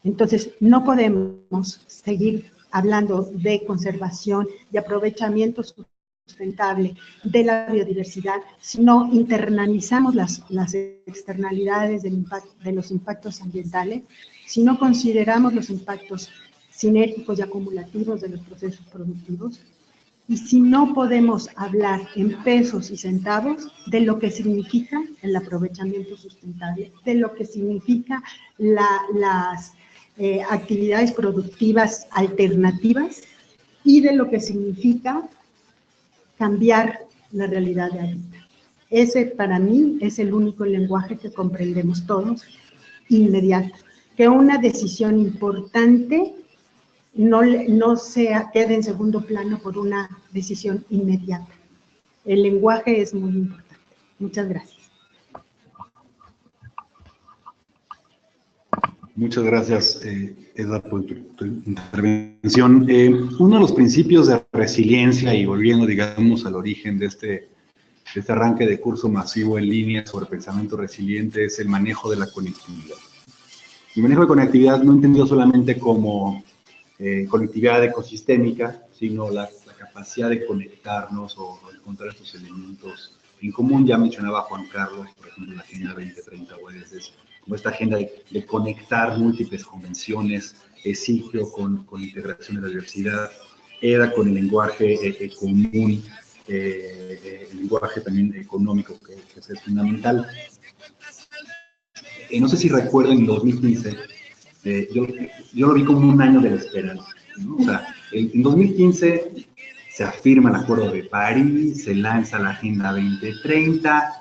Entonces, no podemos seguir hablando de conservación y aprovechamiento sustentable de la biodiversidad si no internalizamos las externalidades de los impactos ambientales, si no consideramos los impactos sinérgicos y acumulativos de los procesos productivos, y si no podemos hablar en pesos y centavos de lo que significa el aprovechamiento sustentable, de lo que significa las actividades productivas alternativas y de lo que significa cambiar la realidad de ahorita. Ese para mí es el único lenguaje que comprendemos todos, inmediato. Que una decisión importante no quede en segundo plano por una decisión inmediata. El lenguaje es muy importante. Muchas gracias. Muchas gracias, Edda, por tu intervención. Uno de los principios de resiliencia, y volviendo, digamos, al origen de este arranque de curso masivo en línea sobre pensamiento resiliente, es el manejo de la conectividad. El manejo de conectividad no entendido solamente como conectividad ecosistémica, sino la capacidad de conectarnos o encontrar estos elementos en común. Ya mencionaba Juan Carlos, por ejemplo, la Agenda 2030, como esta agenda de conectar múltiples convenciones, Ezequiel con integración de la diversidad, EDA con el lenguaje común, el lenguaje también económico, que es fundamental. No sé si recuerden, en 2015, yo lo vi como un año de la esperanza, ¿no? O sea, en 2015 se afirma el Acuerdo de París, se lanza la Agenda 2030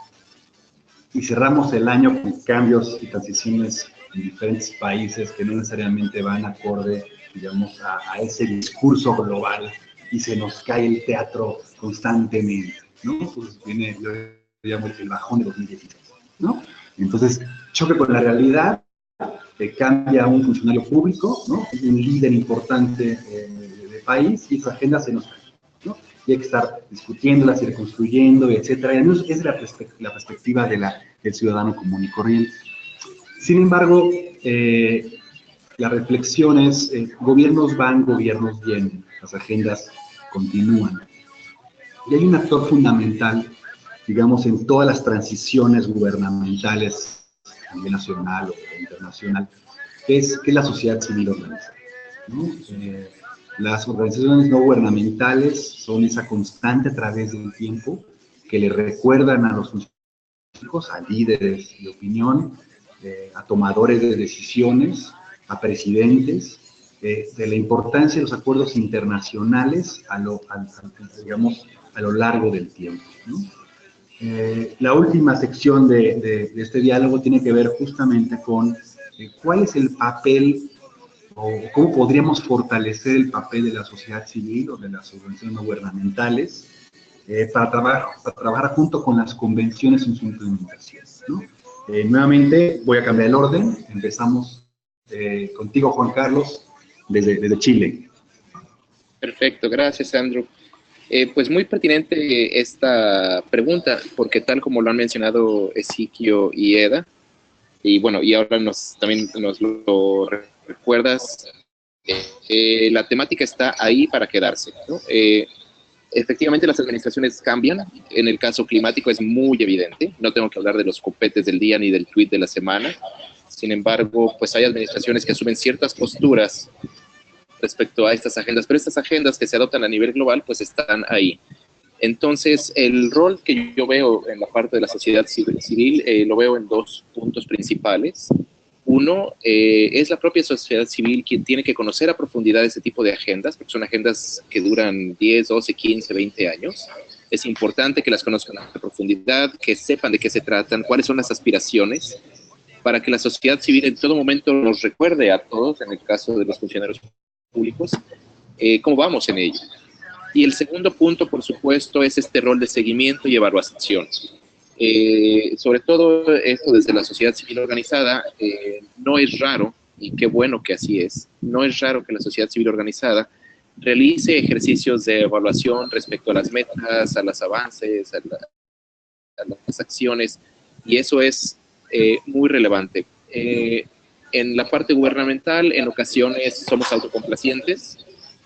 y cerramos el año con cambios y transiciones en diferentes países que no necesariamente van acorde, digamos, a ese discurso global, y se nos cae el teatro constantemente, ¿no? Pues viene, yo llamo el bajón de 2016, ¿no? Entonces, choque con la realidad, cambia un funcionario público, ¿no? Un líder importante de país, y su agenda se nos cae, ¿no? Y hay que estar discutiéndola, reconstruyendo, etcétera. Y esa es la perspectiva del ciudadano común y corriente. Sin embargo, la reflexión es, gobiernos van, gobiernos vienen, las agendas continúan. Y hay un actor fundamental, digamos, en todas las transiciones gubernamentales a nivel nacional o internacional, que es la sociedad civil organizada, ¿no? Las organizaciones no gubernamentales son esa constante a través del tiempo que le recuerdan a los funcionarios, a líderes de opinión, a tomadores de decisiones, a presidentes, de la importancia de los acuerdos internacionales a lo largo del tiempo, ¿no? La última sección de este diálogo tiene que ver justamente con cuál es el papel o cómo podríamos fortalecer el papel de la sociedad civil o de las organizaciones no gubernamentales para trabajar junto con las convenciones en su implementación, ¿no? Nuevamente voy a cambiar el orden. Empezamos contigo, Juan Carlos, desde Chile. Perfecto, gracias, Andrew. Pues muy pertinente esta pregunta, porque tal como lo han mencionado Ezequiel y Eda, y bueno, y ahora también nos lo recuerdas, La temática está ahí para quedarse, ¿no? Efectivamente, las administraciones cambian. En el caso climático es muy evidente. No tengo que hablar de los copetes del día ni del tuit de la semana. Sin embargo, pues hay administraciones que asumen ciertas posturas respecto a estas agendas, pero estas agendas que se adoptan a nivel global, pues están ahí. Entonces, el rol que yo veo en la parte de la sociedad civil lo veo en dos puntos principales. Uno, es la propia sociedad civil quien tiene que conocer a profundidad ese tipo de agendas, porque son agendas que duran 10, 12, 15, 20 años. Es importante que las conozcan a profundidad, que sepan de qué se tratan, cuáles son las aspiraciones, para que la sociedad civil en todo momento nos recuerde a todos, en el caso de los funcionarios públicos, cómo vamos en ello. Y el segundo punto, por supuesto, es este rol de seguimiento y evaluación. Sobre todo esto desde la sociedad civil organizada, no es raro, y qué bueno que así es, no es raro que la sociedad civil organizada realice ejercicios de evaluación respecto a las metas, a los avances, a las acciones, y eso es muy relevante. En la parte gubernamental, en ocasiones somos autocomplacientes,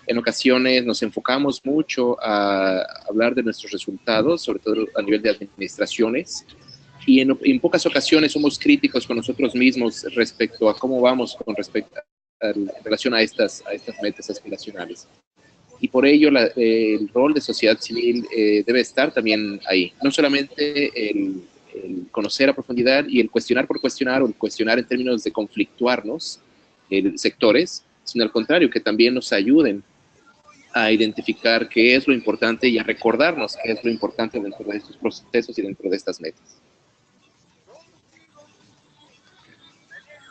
en ocasiones nos enfocamos mucho a hablar de nuestros resultados, sobre todo a nivel de administraciones, y en pocas ocasiones somos críticos con nosotros mismos respecto a cómo vamos en relación a estas metas aspiracionales. Y por ello el rol de sociedad civil debe estar también ahí. No solamente el conocer a profundidad y el cuestionar por cuestionar, o el cuestionar en términos de conflictuarnos sectores, sino al contrario, que también nos ayuden a identificar qué es lo importante y a recordarnos qué es lo importante dentro de estos procesos y dentro de estas metas.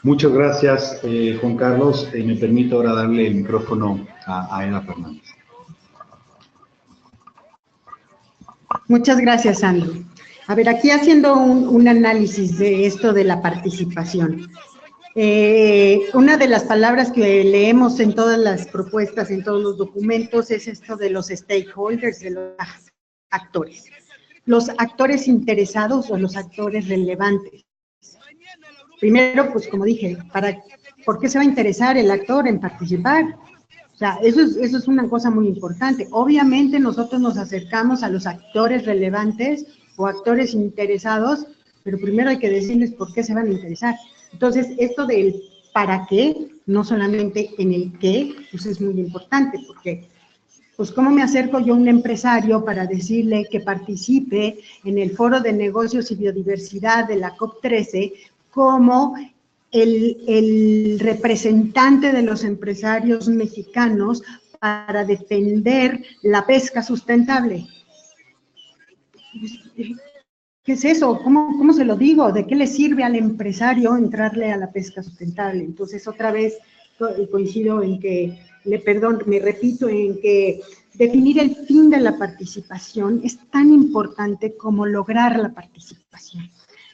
Muchas gracias, Juan Carlos. Me permito ahora darle el micrófono a Eda Fernández. Muchas gracias, Andrew. A ver, aquí haciendo un análisis de esto de la participación. Una de las palabras que leemos en todas las propuestas, en todos los documentos, es esto de los stakeholders, de los actores. Los actores interesados o los actores relevantes. Primero, pues como dije, ¿por qué se va a interesar el actor en participar? O sea, eso es una cosa muy importante. Obviamente nosotros nos acercamos a los actores relevantes o actores interesados, pero primero hay que decirles por qué se van a interesar. Entonces, esto del para qué, no solamente en el qué, pues es muy importante, porque, pues, ¿cómo me acerco yo a un empresario para decirle que participe en el Foro de Negocios y Biodiversidad de la COP13 como el representante de los empresarios mexicanos para defender la pesca sustentable? ¿Qué es eso? ¿Cómo se lo digo? ¿De qué le sirve al empresario entrarle a la pesca sustentable? Entonces, otra vez coincido en que, me repito, en que definir el fin de la participación es tan importante como lograr la participación.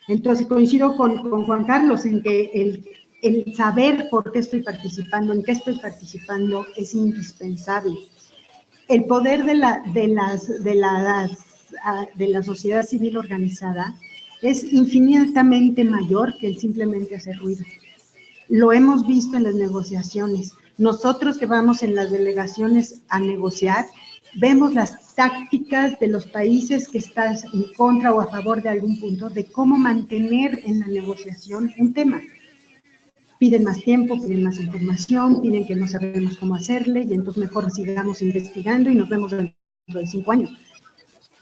Entonces, coincido con Juan Carlos en que el saber por qué estoy participando, en qué estoy participando, es indispensable. El poder de la sociedad civil organizada es infinitamente mayor que el simplemente hacer ruido. Lo hemos visto en las negociaciones. Nosotros que vamos en las delegaciones a negociar, vemos las tácticas de los países que están en contra o a favor de algún punto, de cómo mantener en la negociación un tema. Piden más tiempo, piden más información, piden que no sabemos cómo hacerle, y entonces mejor sigamos investigando y nos vemos dentro de 5 años.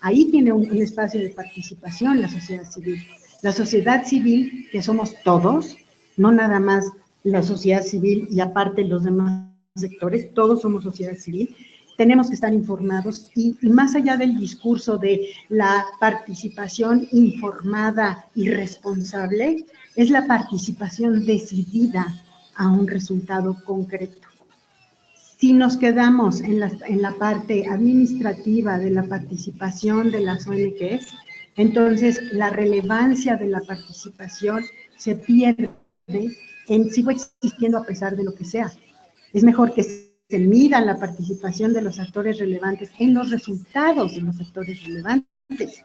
Ahí tiene un espacio de participación la sociedad civil. La sociedad civil, que somos todos, no nada más la sociedad civil y aparte los demás sectores, todos somos sociedad civil, tenemos que estar informados y más allá del discurso de la participación informada y responsable, es la participación decidida a un resultado concreto. Si nos quedamos en la parte administrativa de la participación de las ONGs, entonces la relevancia de la participación se pierde sigo existiendo a pesar de lo que sea. Es mejor que se mida la participación de los actores relevantes en los resultados de los actores relevantes,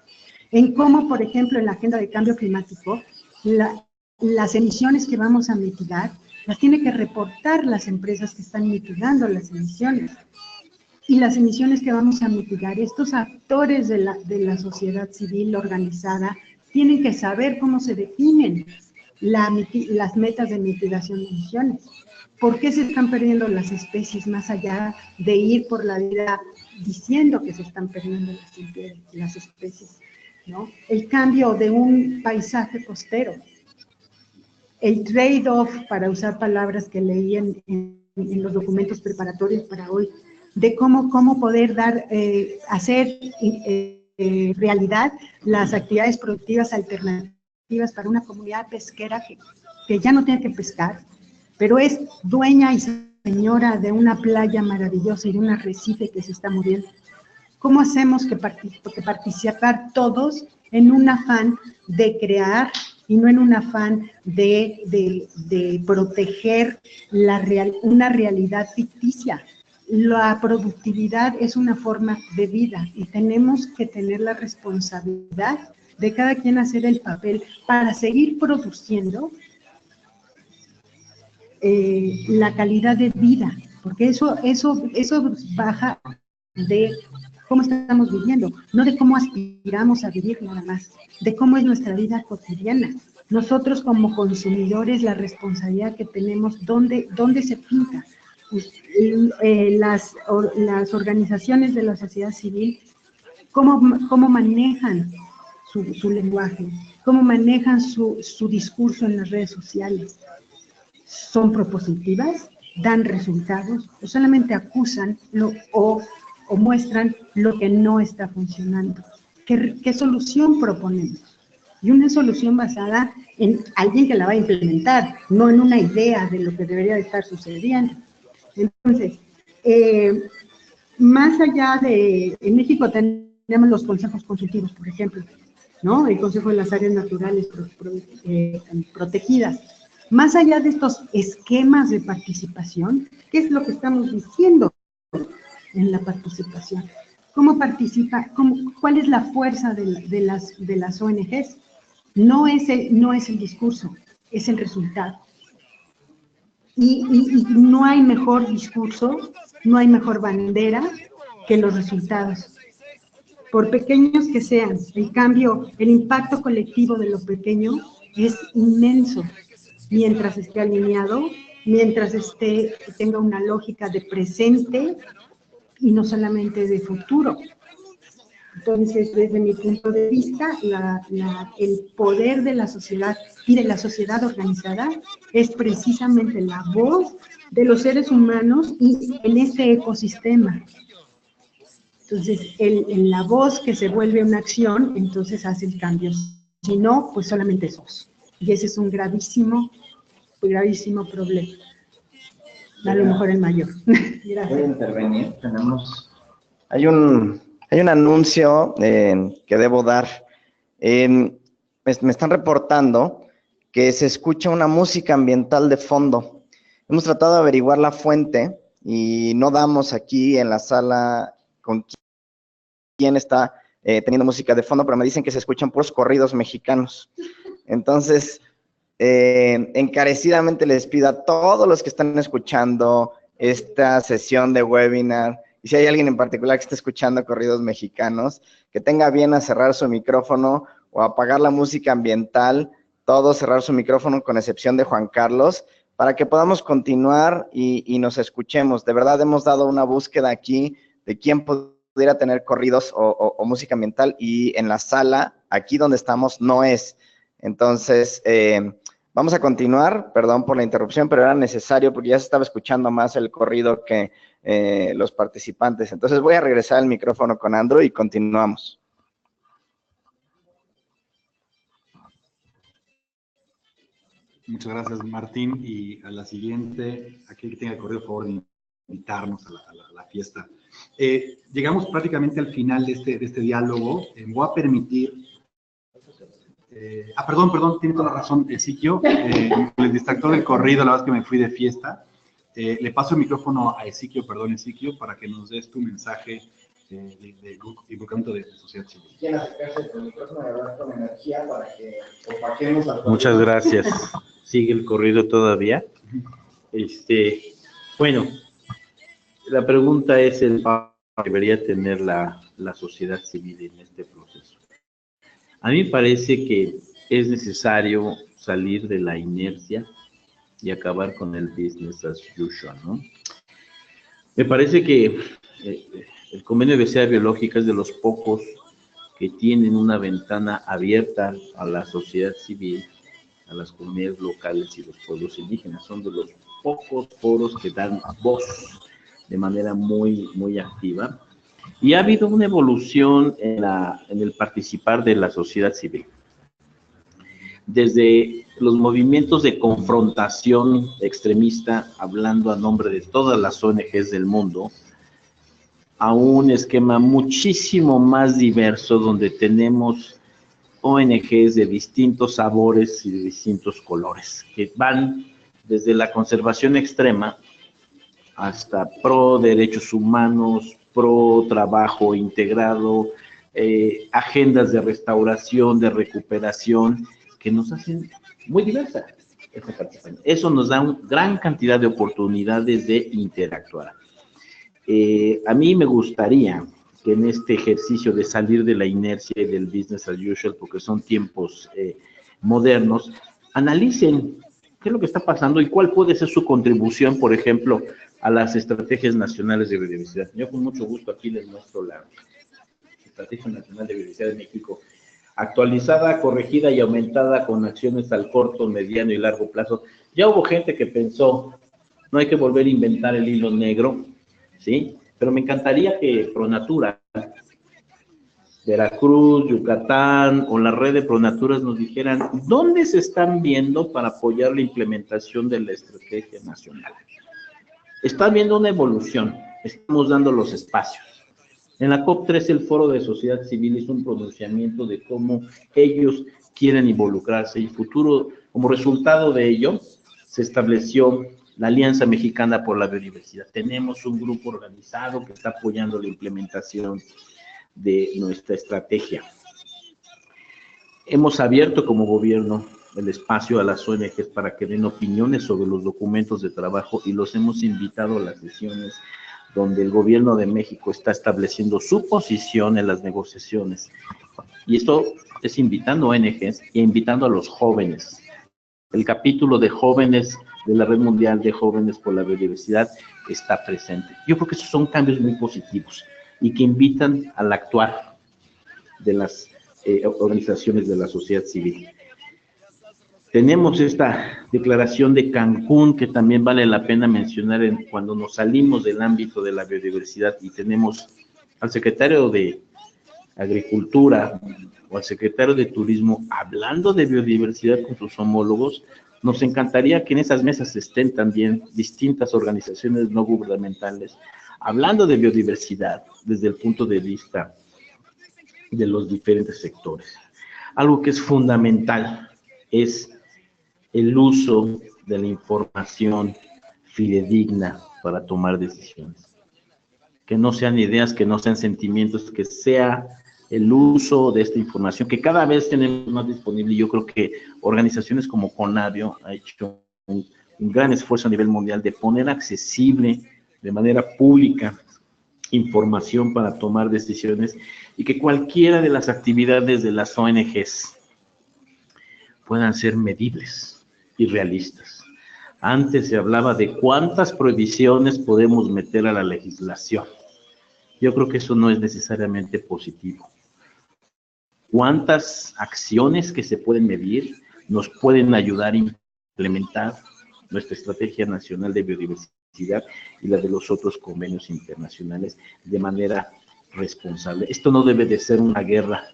en cómo, por ejemplo, en la agenda de cambio climático, las emisiones que vamos a mitigar las tiene que reportar las empresas que están mitigando las emisiones. Y las emisiones que vamos a mitigar, estos actores de la sociedad civil organizada tienen que saber cómo se definen las metas de mitigación de emisiones. ¿Por qué se están perdiendo las especies más allá de ir por la vida diciendo que se están perdiendo las especies, ¿no? El cambio de un paisaje costero, el trade-off, para usar palabras que leí en los documentos preparatorios para hoy, de cómo poder hacer realidad las actividades productivas alternativas para una comunidad pesquera que ya no tiene que pescar, pero es dueña y señora de una playa maravillosa y de un arrecife que se está muriendo. ¿Cómo hacemos que participar todos en un afán de crear y no en un afán de proteger una realidad ficticia? La productividad es una forma de vida y tenemos que tener la responsabilidad de cada quien hacer el papel para seguir produciendo la calidad de vida, porque eso baja de cómo estamos viviendo, no de cómo aspiramos a vivir nada más, de cómo es nuestra vida cotidiana. Nosotros como consumidores, la responsabilidad que tenemos, ¿dónde se finca? Las organizaciones de la sociedad civil, ¿cómo manejan su lenguaje? ¿Cómo manejan su discurso en las redes sociales? ¿Son propositivas? ¿Dan resultados? ¿O solamente acusan o muestran lo que no está funcionando? ¿Qué solución proponemos? Y una solución basada en alguien que la va a implementar, no en una idea de lo que debería de estar sucediendo. Entonces, más allá en México tenemos los consejos consultivos, por ejemplo, ¿no? El Consejo de las Áreas Naturales Protegidas. Más allá de estos esquemas de participación, ¿qué es lo que estamos diciendo en la participación? ¿Cómo participa? ¿Cuál es la fuerza de las ONGs? No es el discurso, es el resultado. Y no hay mejor discurso, no hay mejor bandera que los resultados. Por pequeños que sean, el impacto colectivo de lo pequeño es inmenso. Mientras esté alineado, mientras tenga una lógica de presente y no solamente de futuro. Entonces, desde mi punto de vista, el poder de la sociedad y de la sociedad organizada es precisamente la voz de los seres humanos y en este ecosistema. Entonces, la voz que se vuelve una acción, entonces hace el cambio. Si no, pues solamente es voz. Y ese es un gravísimo problema. A lo mejor el mayor. Gracias. Voy a intervenir. Hay un anuncio que debo dar. Me están reportando que se escucha una música ambiental de fondo. Hemos tratado de averiguar la fuente y no damos aquí en la sala con quién está teniendo música de fondo, pero me dicen que se escuchan puros corridos mexicanos. Entonces, encarecidamente les pido a todos los que están escuchando esta sesión de webinar, y si hay alguien en particular que esté escuchando corridos mexicanos, que tenga bien a cerrar su micrófono o apagar la música ambiental, todos cerrar su micrófono con excepción de Juan Carlos, para que podamos continuar y nos escuchemos. De verdad hemos dado una búsqueda aquí de quién pudiera tener corridos o música ambiental, y en la sala, aquí donde estamos, no es. Entonces, vamos a continuar, perdón por la interrupción, pero era necesario porque ya se estaba escuchando más el corrido que los participantes. Entonces voy a regresar el micrófono con Andrew y continuamos. Muchas gracias, Martín. Y a la siguiente, aquel que tenga el corrido, por favor, de invitarnos a la fiesta. Llegamos prácticamente al final de este diálogo. Voy a permitir... perdón, tiene toda la razón, Ezequiel. El distractor del corrido, la verdad es que me fui de fiesta. Le paso el micrófono a Ezequiel, para que nos des tu mensaje de involucramiento de sociedad civil. Quieren acercarse con el micrófono y hablar con energía para que opaquemos a... Muchas gracias. ¿Sigue el corrido todavía? Bueno, la pregunta es el papel que debería tener la sociedad civil en este proceso. A mí me parece que es necesario salir de la inercia y acabar con el business as usual, ¿no? Me parece que el Convenio de Diversidad Biológica es de los pocos que tienen una ventana abierta a la sociedad civil, a las comunidades locales y los pueblos indígenas. Son de los pocos foros que dan voz de manera muy, muy activa. Y ha habido una evolución en el participar de la sociedad civil. Desde los movimientos de confrontación extremista, hablando a nombre de todas las ONGs del mundo, a un esquema muchísimo más diverso, donde tenemos ONGs de distintos sabores y de distintos colores, que van desde la conservación extrema hasta pro derechos humanos, pro trabajo integrado, agendas de restauración, de recuperación, que nos hacen muy diversa esta participación. Eso nos da una gran cantidad de oportunidades de interactuar. A mí me gustaría que en este ejercicio de salir de la inercia y del business as usual, porque son tiempos modernos, analicen qué es lo que está pasando y cuál puede ser su contribución, por ejemplo, a las estrategias nacionales de biodiversidad. Yo con mucho gusto aquí les muestro la Estrategia Nacional de Biodiversidad de México, actualizada, corregida y aumentada con acciones al corto, mediano y largo plazo. Ya hubo gente que pensó, no hay que volver a inventar el hilo negro, ¿sí? Pero me encantaría que Pronatura, Veracruz, Yucatán o la red de Pronaturas nos dijeran dónde se están viendo para apoyar la implementación de la estrategia nacional. Están viendo una evolución, estamos dando los espacios. En la COP3 el Foro de Sociedad Civil hizo un pronunciamiento de cómo ellos quieren involucrarse y futuro, como resultado de ello, se estableció la Alianza Mexicana por la Biodiversidad. Tenemos un grupo organizado que está apoyando la implementación de nuestra estrategia. Hemos abierto como gobierno el espacio a las ONGs para que den opiniones sobre los documentos de trabajo y los hemos invitado a las sesiones donde el gobierno de México está estableciendo su posición en las negociaciones. Y esto es invitando a ONGs e invitando a los jóvenes. El capítulo de jóvenes de la Red Mundial de Jóvenes por la Biodiversidad está presente. Yo creo que esos son cambios muy positivos y que invitan al actuar de las organizaciones de la sociedad civil. Tenemos esta declaración de Cancún que también vale la pena mencionar cuando nos salimos del ámbito de la biodiversidad y tenemos al secretario de Agricultura o al secretario de Turismo hablando de biodiversidad con sus homólogos. Nos encantaría que en esas mesas estén también distintas organizaciones no gubernamentales hablando de biodiversidad desde el punto de vista de los diferentes sectores. Algo que es fundamental es el uso de la información fidedigna para tomar decisiones. Que no sean ideas, que no sean sentimientos, que sea el uso de esta información, que cada vez tenemos más disponible. Yo creo que organizaciones como CONABIO ha hecho un gran esfuerzo a nivel mundial de poner accesible de manera pública información para tomar decisiones y que cualquiera de las actividades de las ONGs puedan ser medibles y realistas. Antes se hablaba de cuántas prohibiciones podemos meter a la legislación. Yo creo que eso no es necesariamente positivo. ¿Cuántas acciones que se pueden medir nos pueden ayudar a implementar nuestra Estrategia Nacional de Biodiversidad y la de los otros convenios internacionales de manera responsable? Esto no debe de ser una guerra,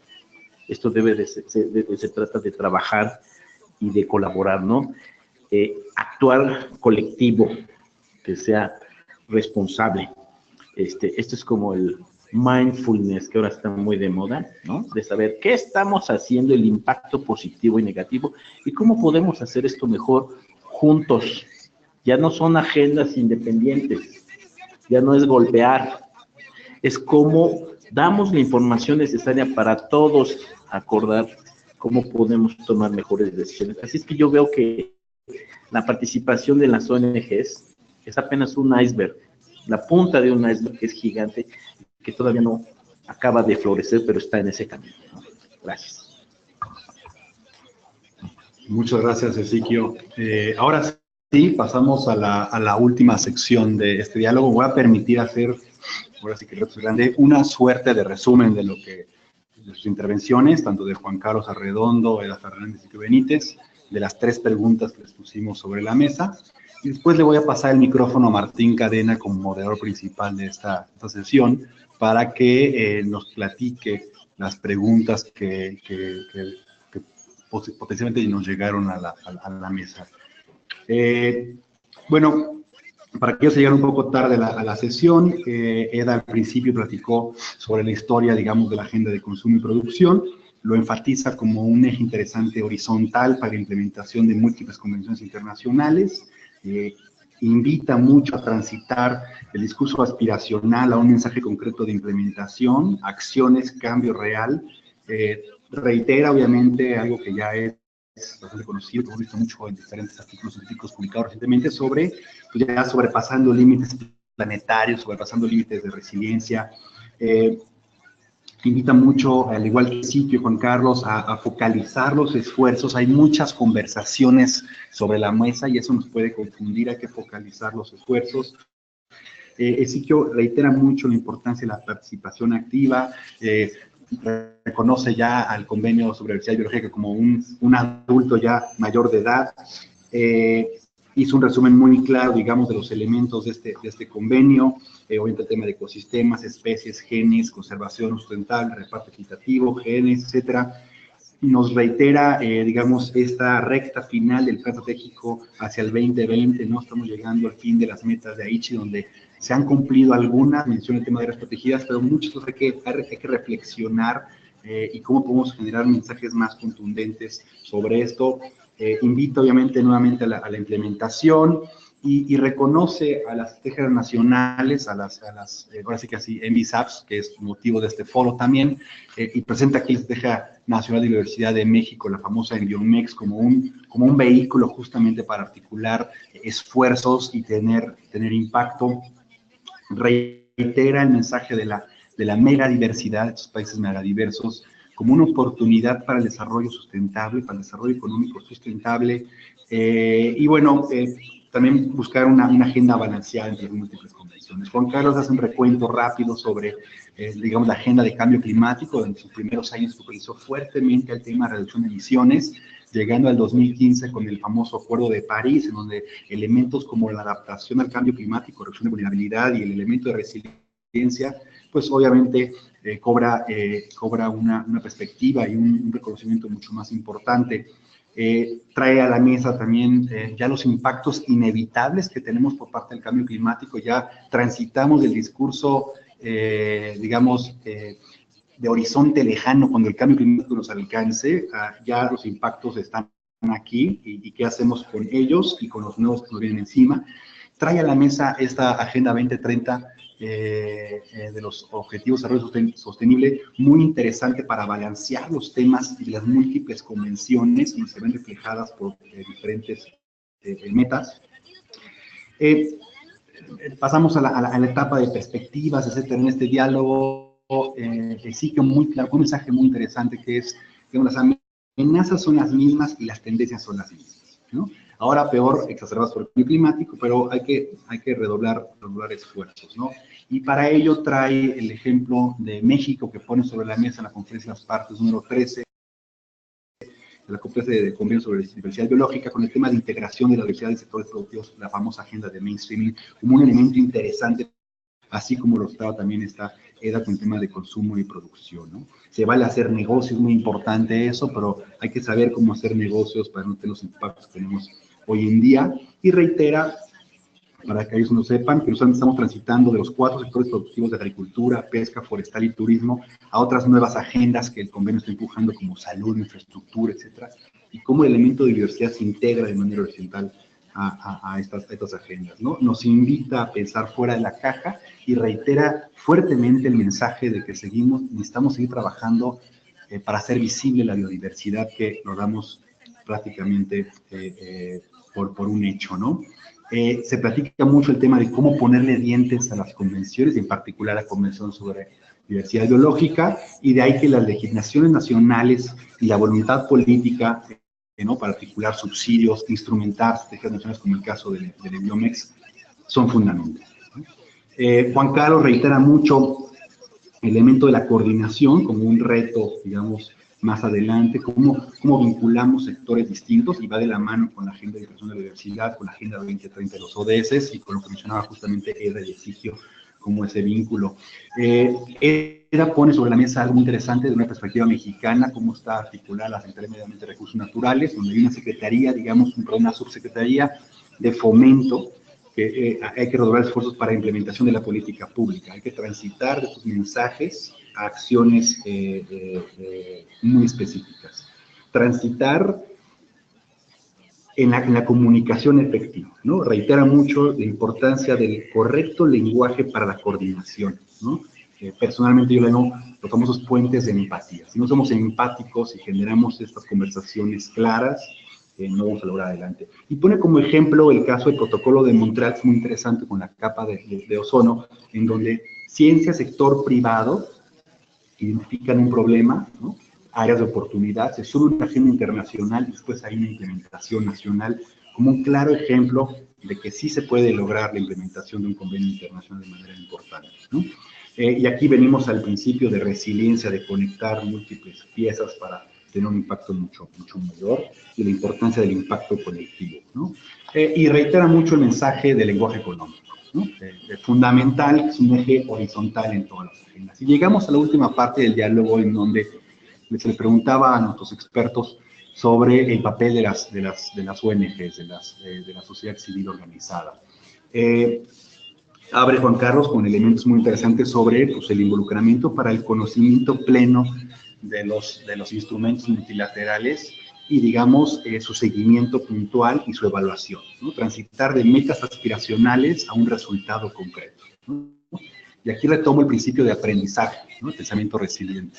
esto debe de ser, se trata de trabajar y de colaborar, ¿no? Actuar colectivo, que sea responsable. Esto es como el mindfulness, que ahora está muy de moda, ¿no? De saber qué estamos haciendo, el impacto positivo y negativo, y cómo podemos hacer esto mejor juntos. Ya no son agendas independientes, ya no es golpear, es cómo damos la información necesaria para todos acordar cómo podemos tomar mejores decisiones. Así es que yo veo que la participación de las ONGs es apenas un iceberg, la punta de un iceberg que es gigante, que todavía no acaba de florecer, pero está en ese camino, ¿no? Gracias. Muchas gracias, Ezequiel. Ahora sí, pasamos a la última sección de este diálogo. Voy a permitir hacer, ahora sí que el reto es grande, una suerte de resumen de sus intervenciones, tanto de Juan Carlos Arredondo, Eda Fernández y Benítez, de las 3 preguntas que les pusimos sobre la mesa. Y después le voy a pasar el micrófono a Martín Cadena como moderador principal de esta sesión para que nos platique las preguntas que potencialmente nos llegaron a la mesa. Bueno, para aquellos que llegaron un poco tarde a la sesión, Eda al principio platicó sobre la historia, digamos, de la agenda de consumo y producción, lo enfatiza como un eje interesante horizontal para la implementación de múltiples convenciones internacionales, invita mucho a transitar el discurso aspiracional a un mensaje concreto de implementación, acciones, cambio real, reitera obviamente algo que ya es bastante conocido, que hemos visto mucho en diferentes artículos científicos publicados recientemente sobre, pues ya sobrepasando límites planetarios, sobrepasando límites de resiliencia. Invita mucho, al igual que Sitio y Juan Carlos, a focalizar los esfuerzos. Hay muchas conversaciones sobre la mesa y eso nos puede confundir, hay que focalizar los esfuerzos. Sitio reitera mucho la importancia de la participación activa, reconoce ya al convenio sobre diversidad biológica como un adulto ya mayor de edad, hizo un resumen muy claro, digamos, de los elementos de este convenio, obviamente el tema de ecosistemas, especies, genes, conservación sustentable, reparto equitativo, genes, etcétera. Nos reitera, digamos, esta recta final del plan estratégico hacia el 2020, ¿no? Estamos llegando al fin de las metas de Aichi, donde se han cumplido algunas, menciona el tema de áreas protegidas, pero muchos hay que reflexionar y cómo podemos generar mensajes más contundentes sobre esto. Invita obviamente nuevamente a la implementación y reconoce a las estrategias nacionales, ahora sí que así, NBSAPs, que es motivo de este foro también, y presenta aquí la Estrategia Nacional de Biodiversidad de México, la famosa Enbiomex, como un vehículo justamente para articular esfuerzos y tener impacto. Reitera el mensaje de la megadiversidad, de estos países megadiversos, como una oportunidad para el desarrollo sustentable, para el desarrollo económico sustentable, y bueno, también buscar una agenda balanceada entre las múltiples convenciones. Juan Carlos hace un recuento rápido sobre, digamos, la agenda de cambio climático. En sus primeros años focalizó fuertemente el tema de reducción de emisiones, llegando al 2015 con el famoso Acuerdo de París, en donde elementos como la adaptación al cambio climático, reducción de vulnerabilidad y el elemento de resiliencia, pues obviamente cobra una perspectiva y un reconocimiento mucho más importante. Trae a la mesa también ya los impactos inevitables que tenemos por parte del cambio climático. Ya transitamos del discurso, digamos, de horizonte lejano, cuando el cambio climático nos alcance, ya los impactos están aquí y qué hacemos con ellos y con los nuevos que nos vienen encima. Trae a la mesa esta Agenda 2030 de los Objetivos de Desarrollo Sostenible, muy interesante para balancear los temas y las múltiples convenciones que se ven reflejadas por diferentes metas. Pasamos a la etapa de perspectivas, etcétera, en este diálogo. Sí que muy claro, un mensaje muy interesante que es que las amenazas son las mismas y las tendencias son las mismas, ¿no? Ahora peor, exacerbadas por el cambio climático, pero hay que redoblar esfuerzos, ¿no? Y para ello trae el ejemplo de México, que pone sobre la mesa en la Conferencia de las Partes número 13, de la Conferencia de Convenio sobre la Diversidad Biológica, con el tema de integración de la diversidad de sectores productivos, la famosa agenda de mainstreaming, como un elemento interesante, así como lo estaba también esta EDA con el tema de consumo y producción, ¿no? Se vale hacer negocios, muy importante eso, pero hay que saber cómo hacer negocios para no tener los impactos que tenemos hoy en día, y reitera, para que ellos no sepan, que nosotros estamos transitando de los 4 sectores productivos de agricultura, pesca, forestal y turismo a otras nuevas agendas que el convenio está empujando, como salud, infraestructura, etcétera, y cómo el elemento de diversidad se integra de manera horizontal a estas agendas, ¿no? Nos invita a pensar fuera de la caja y reitera fuertemente el mensaje de que necesitamos seguir trabajando para hacer visible la biodiversidad que logramos prácticamente por un hecho, ¿no? Se platica mucho el tema de cómo ponerle dientes a las convenciones, en particular la Convención sobre Diversidad Biológica, y de ahí que las legislaciones nacionales y la voluntad política, ¿no?, para articular subsidios, instrumentar estrategias nacionales como el caso del Biomex, son fundamentales. Juan Carlos reitera mucho el elemento de la coordinación como un reto, digamos, más adelante, cómo vinculamos sectores distintos, y va de la mano con la Agenda de Inclusión de la Diversidad, con la Agenda 2030 de los ODS, y con lo que mencionaba justamente Eda y Esigio, como ese vínculo. Eda pone sobre la mesa algo muy interesante de una perspectiva mexicana, cómo está articulada la Secretaría de Medio Ambiente y Recursos Naturales, donde hay una secretaría, digamos, una subsecretaría de fomento, que hay que redoblar esfuerzos para la implementación de la política pública, hay que transitar de estos mensajes a acciones muy específicas. Transitar en la comunicación efectiva, ¿no? Reitera mucho la importancia del correcto lenguaje para la coordinación, ¿no? Personalmente yo le llamo los famosos puentes de empatía. Si no somos empáticos y generamos estas conversaciones claras, no vamos a lograr adelante. Y pone como ejemplo el caso del protocolo de Montreal, que es muy interesante, con la capa de ozono, en donde ciencia, sector privado, identifican un problema, ¿no?, áreas de oportunidad, se sube una agenda internacional y después hay una implementación nacional, como un claro ejemplo de que sí se puede lograr la implementación de un convenio internacional de manera importante, ¿no? Y aquí venimos al principio de resiliencia, de conectar múltiples piezas para tener un impacto mucho mayor, y la importancia del impacto colectivo, ¿no? Y reitera mucho el mensaje del lenguaje económico, ¿no? Fundamental, que es un eje horizontal en todas las agendas. Y llegamos a la última parte del diálogo, en donde se le preguntaba a nuestros expertos sobre el papel de las ONGs, de la sociedad civil organizada. Abre Juan Carlos con elementos muy interesantes sobre, pues, el involucramiento para el conocimiento pleno de los instrumentos multilaterales y, digamos, su seguimiento puntual y su evaluación, ¿no? Transitar de metas aspiracionales a un resultado concreto, ¿no? Y aquí retomo el principio de aprendizaje, ¿no?, el pensamiento resiliente.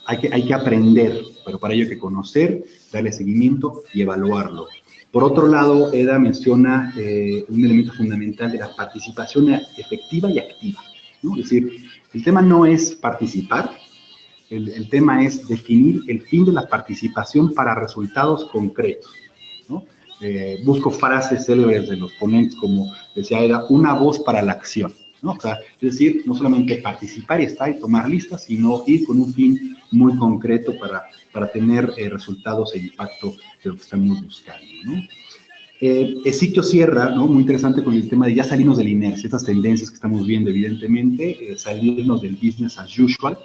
Hay que aprender, pero para ello hay que conocer, darle seguimiento y evaluarlo. Por otro lado, Eda menciona un elemento fundamental de la participación efectiva y activa, ¿no? Es decir, el tema no es participar, el tema es definir el fin de la participación para resultados concretos, ¿no? Busco frases célebres de los ponentes, como decía Eda, una voz para la acción, ¿no? O sea, es decir, no solamente participar y estar y tomar listas, sino ir con un fin muy concreto para tener resultados e impacto de lo que estamos buscando, ¿no? Ezequiel cierra, ¿no?, muy interesante, con el tema de ya salirnos de la inercia, estas tendencias que estamos viendo, evidentemente, salirnos del business as usual,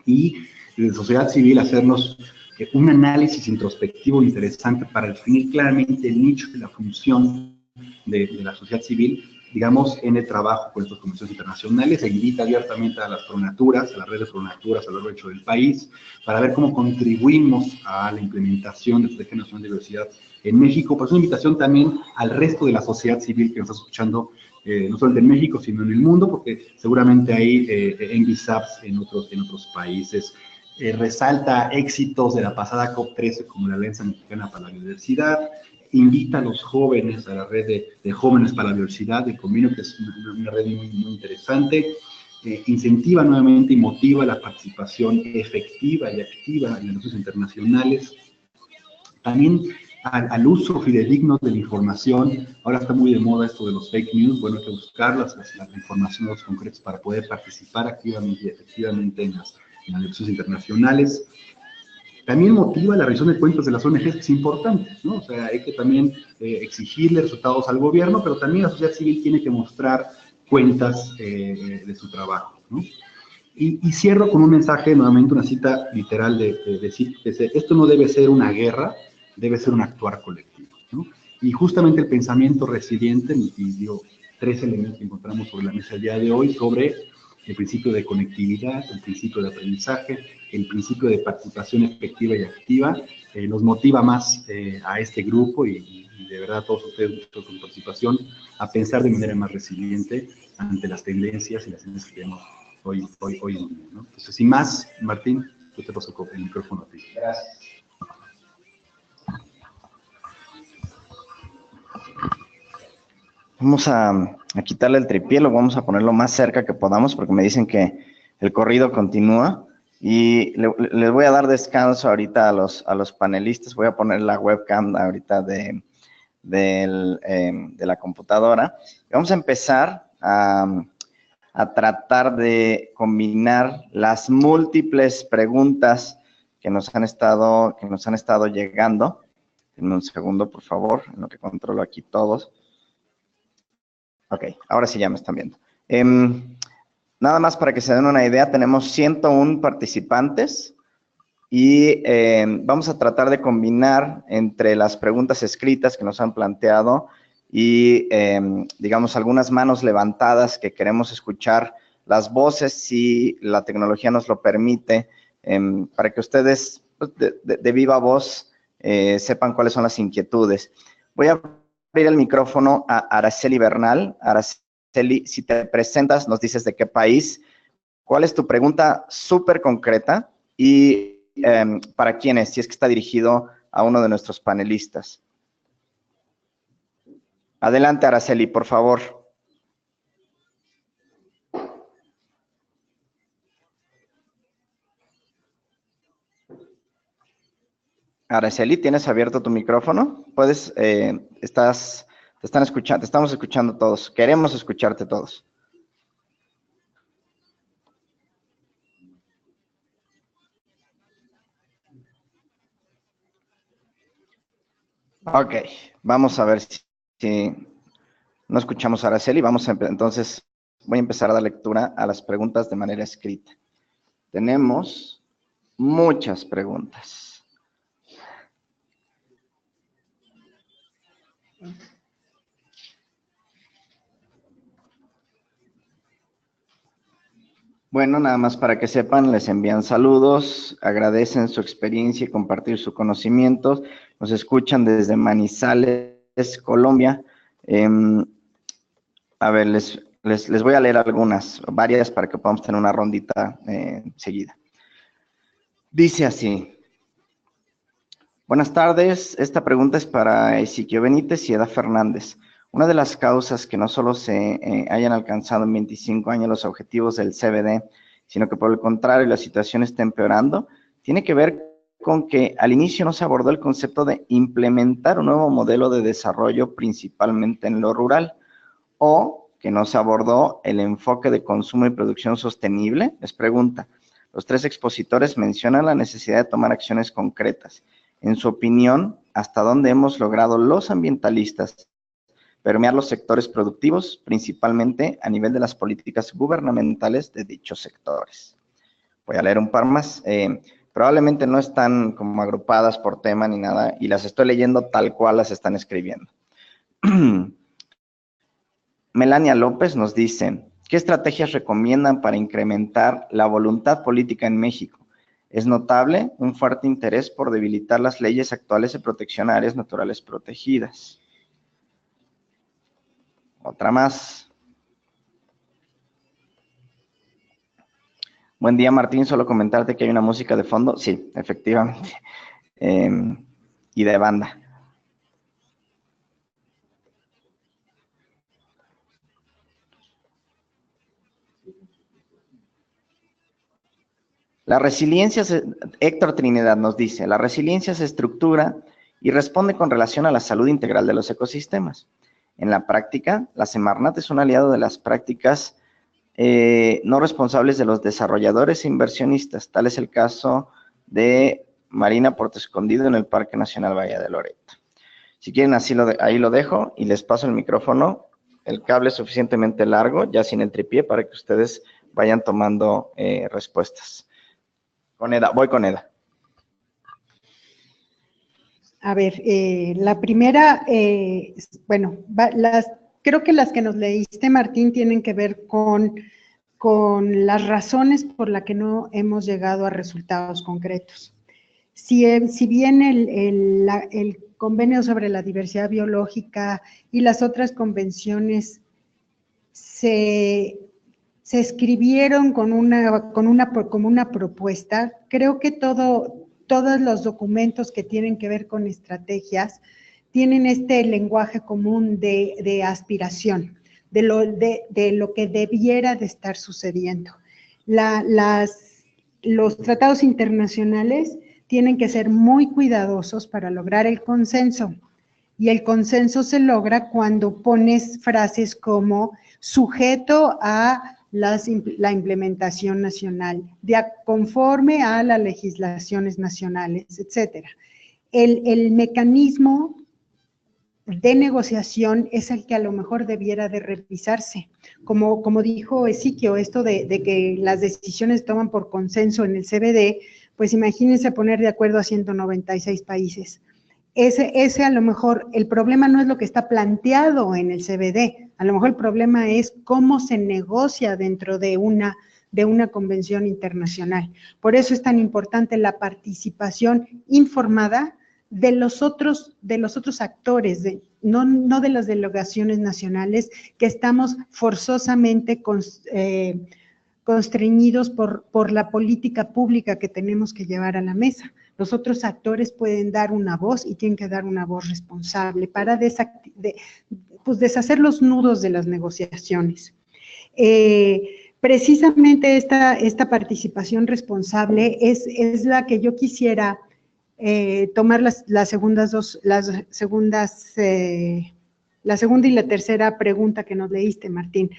y de sociedad civil hacernos un análisis introspectivo interesante para definir claramente el nicho y la función de la sociedad civil, digamos, en el trabajo con estas convenciones internacionales. Se invita abiertamente a las pronaturas, a la red de pronaturas a lo largo del país, para ver cómo contribuimos a la implementación de la Estrategia Nacional de Diversidad en México. Pues una invitación también al resto de la sociedad civil que nos está escuchando, no solo en México, sino en el mundo, porque seguramente hay NBSAPs en otros países. Resalta éxitos de la pasada COP13, como la Alianza Mexicana para la Biodiversidad. Invita a los jóvenes a la red de Jóvenes para la Biodiversidad, el convenio, que es una red muy interesante. Incentiva nuevamente y motiva la participación efectiva y activa en negocios internacionales. También al uso fidedigno de la información. Ahora está muy de moda esto de los fake news. Bueno, hay que buscar la información, los concretos, para poder participar activamente y efectivamente en las negociaciones internacionales. También motiva la rendición de cuentas de las ONGs, que es importante, ¿no? O sea, hay que también exigirle resultados al gobierno, pero también la sociedad civil tiene que mostrar cuentas de su trabajo, ¿no? Y cierro con un mensaje, nuevamente una cita literal de decir que esto no debe ser una guerra, debe ser un actuar colectivo, ¿no? Y justamente el pensamiento resiliente, y digo, 3 elementos que encontramos sobre la mesa el día de hoy, sobre el principio de conectividad, el principio de aprendizaje, el principio de participación efectiva y activa, nos motiva más a este grupo y de verdad a todos ustedes, mucho con participación, a pensar de manera más resiliente ante las tendencias y las tendencias que tenemos hoy en día, ¿no? Entonces, sin más, Martín, yo te paso el micrófono a ti. Gracias. Vamos a quitarle el tripié, lo vamos a poner lo más cerca que podamos porque me dicen que el corrido continúa y les voy a dar descanso ahorita a los panelistas. Voy a poner la webcam ahorita de la computadora. Vamos a empezar a tratar de combinar las múltiples preguntas que nos han estado llegando. Denme un segundo, por favor, en lo que controlo aquí todos. Ok, ahora sí ya me están viendo. Nada más para que se den una idea, tenemos 101 participantes y vamos a tratar de combinar entre las preguntas escritas que nos han planteado y, digamos, algunas manos levantadas que queremos escuchar las voces, si la tecnología nos lo permite, para que ustedes pues, de viva voz sepan cuáles son las inquietudes. Voy a abrir el micrófono a Araceli Bernal. Araceli, si te presentas, nos dices de qué país, cuál es tu pregunta súper concreta y para quién es, si es que está dirigido a uno de nuestros panelistas. Adelante, Araceli, por favor. Araceli, ¿tienes abierto tu micrófono? Puedes, te están escuchando, te estamos escuchando todos. Queremos escucharte todos. Ok, vamos a ver si no escuchamos a Araceli. Entonces, voy a empezar a dar lectura a las preguntas de manera escrita. Tenemos muchas preguntas. Bueno, nada más para que sepan, les envían saludos, agradecen su experiencia y compartir su conocimiento. Nos escuchan desde Manizales, Colombia. A ver, les voy a leer varias para que podamos tener una rondita seguida. Dice así. Buenas tardes, esta pregunta es para Ezequiel Benítez y Eda Fernández. Una de las causas que no solo se hayan alcanzado en 25 años los objetivos del CBD, sino que por el contrario la situación está empeorando, tiene que ver con que al inicio no se abordó el concepto de implementar un nuevo modelo de desarrollo principalmente en lo rural, o que no se abordó el enfoque de consumo y producción sostenible. Les pregunta, los tres expositores mencionan la necesidad de tomar acciones concretas. En su opinión, ¿hasta dónde hemos logrado los ambientalistas permear los sectores productivos, principalmente a nivel de las políticas gubernamentales de dichos sectores? Voy a leer un par más. Probablemente no están como agrupadas por tema ni nada, y las estoy leyendo tal cual las están escribiendo. Melania López nos dice, ¿qué estrategias recomiendan para incrementar la voluntad política en México? Es notable un fuerte interés por debilitar las leyes actuales de protección a áreas naturales protegidas. Otra más. Buen día, Martín. Solo comentarte que hay una música de fondo. Sí, efectivamente. Y de banda. La resiliencia, Héctor Trinidad nos dice, la resiliencia se estructura y responde con relación a la salud integral de los ecosistemas. En la práctica, la Semarnat es un aliado de las prácticas no responsables de los desarrolladores e inversionistas. Tal es el caso de Marina Puerto Escondido en el Parque Nacional Bahía de Loreto. Si quieren, ahí lo dejo y les paso el micrófono. El cable es suficientemente largo, ya sin el tripié, para que ustedes vayan tomando respuestas. Con Eda, voy con Eda. A ver, la primera, bueno, creo que las que nos leíste, Martín, tienen que ver con las razones por las que no hemos llegado a resultados concretos. Si bien el convenio sobre la diversidad biológica y las otras convenciones se escribieron como una propuesta, creo que todos los documentos que tienen que ver con estrategias tienen este lenguaje común de aspiración, de lo que debiera de estar sucediendo. Los tratados internacionales tienen que ser muy cuidadosos para lograr el consenso, y el consenso se logra cuando pones frases como sujeto a la implementación nacional, conforme a las legislaciones nacionales, etcétera. El mecanismo de negociación es el que a lo mejor debiera de revisarse. Como dijo Ezequiel, esto de que las decisiones toman por consenso en el CBD, pues imagínense poner de acuerdo a 196 países. Ese a lo mejor, el problema no es lo que está planteado en el CBD, a lo mejor el problema es cómo se negocia dentro de una convención internacional. Por eso es tan importante la participación informada de los otros actores, no de las delegaciones nacionales, que estamos forzosamente constreñidos por la política pública que tenemos que llevar a la mesa. Los otros actores pueden dar una voz y tienen que dar una voz responsable para deshacer los nudos de las negociaciones. Precisamente esta participación responsable es la que yo quisiera tomar la segunda y la tercera pregunta que nos leíste, Martín,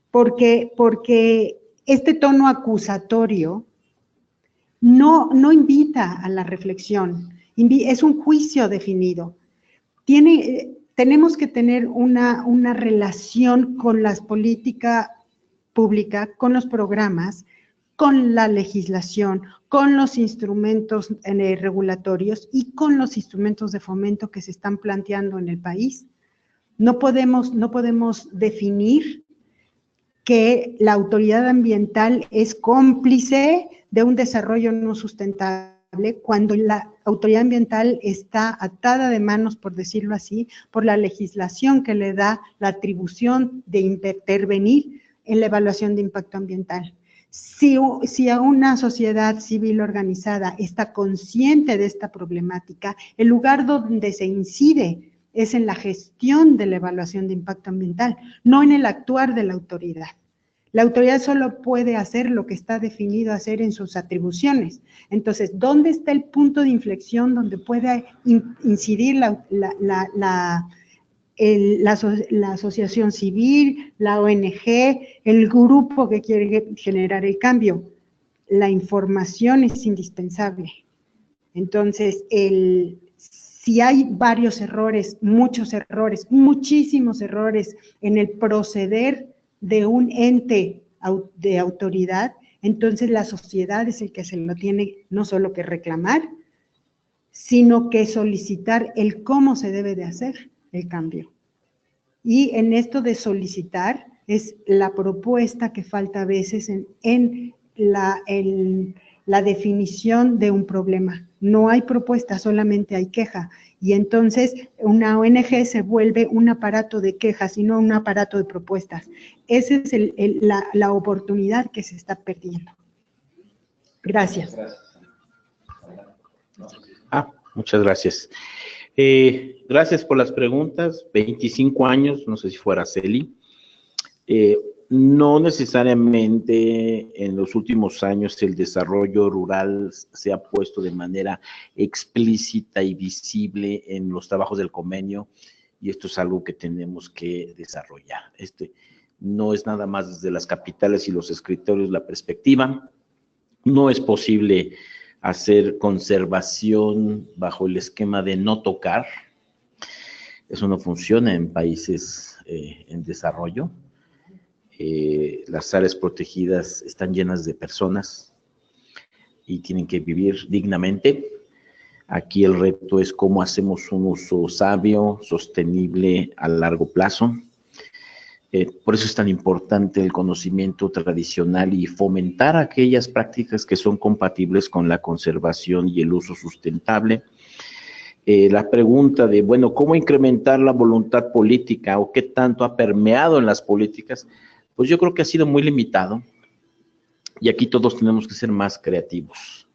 porque este tono acusatorio no invita a la reflexión, es un juicio definido. Tenemos que tener una relación con la política pública, con los programas, con la legislación, con los instrumentos regulatorios y con los instrumentos de fomento que se están planteando en el país. No podemos definir que la autoridad ambiental es cómplice de un desarrollo no sustentable cuando la autoridad ambiental está atada de manos, por decirlo así, por la legislación que le da la atribución de intervenir en la evaluación de impacto ambiental. Si a una sociedad civil organizada está consciente de esta problemática, el lugar donde se incide es en la gestión de la evaluación de impacto ambiental, no en el actuar de la autoridad. La autoridad solo puede hacer lo que está definido hacer en sus atribuciones. Entonces, ¿dónde está el punto de inflexión donde pueda incidir la asociación civil, la ONG, el grupo que quiere generar el cambio? La información es indispensable. Entonces, si hay varios errores, muchísimos errores en el proceder de un ente de autoridad, entonces la sociedad es el que se lo tiene no solo que reclamar, sino que solicitar el cómo se debe de hacer el cambio. Y en esto de solicitar es la propuesta que falta a veces en la definición de un problema. No hay propuesta, solamente hay queja. Y entonces una ONG se vuelve un aparato de quejas y no un aparato de propuestas. Esa es la oportunidad que se está perdiendo. Gracias. Muchas gracias. Gracias por las preguntas. 25 años, no sé si fuera Celi. No necesariamente en los últimos años el desarrollo rural se ha puesto de manera explícita y visible en los trabajos del convenio, y esto es algo que tenemos que desarrollar. No es nada más desde las capitales y los escritorios la perspectiva. No es posible hacer conservación bajo el esquema de no tocar. Eso no funciona en países en desarrollo. Las áreas protegidas están llenas de personas y tienen que vivir dignamente. Aquí el reto es cómo hacemos un uso sabio, sostenible a largo plazo. Por eso es tan importante el conocimiento tradicional y fomentar aquellas prácticas que son compatibles con la conservación y el uso sustentable. La pregunta de, bueno, ¿cómo incrementar la voluntad política o qué tanto ha permeado en las políticas? Pues yo creo que ha sido muy limitado y aquí todos tenemos que ser más creativos.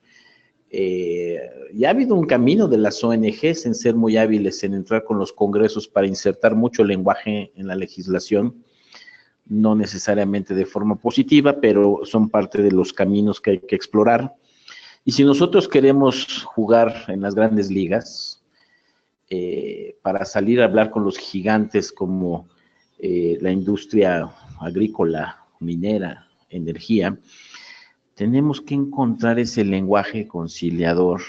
Ya ha habido un camino de las ONGs en ser muy hábiles en entrar con los congresos para insertar mucho lenguaje en la legislación, no necesariamente de forma positiva, pero son parte de los caminos que hay que explorar. Y si nosotros queremos jugar en las grandes ligas, para salir a hablar con los gigantes como la industria agrícola, minera, energía, tenemos que encontrar ese lenguaje conciliador,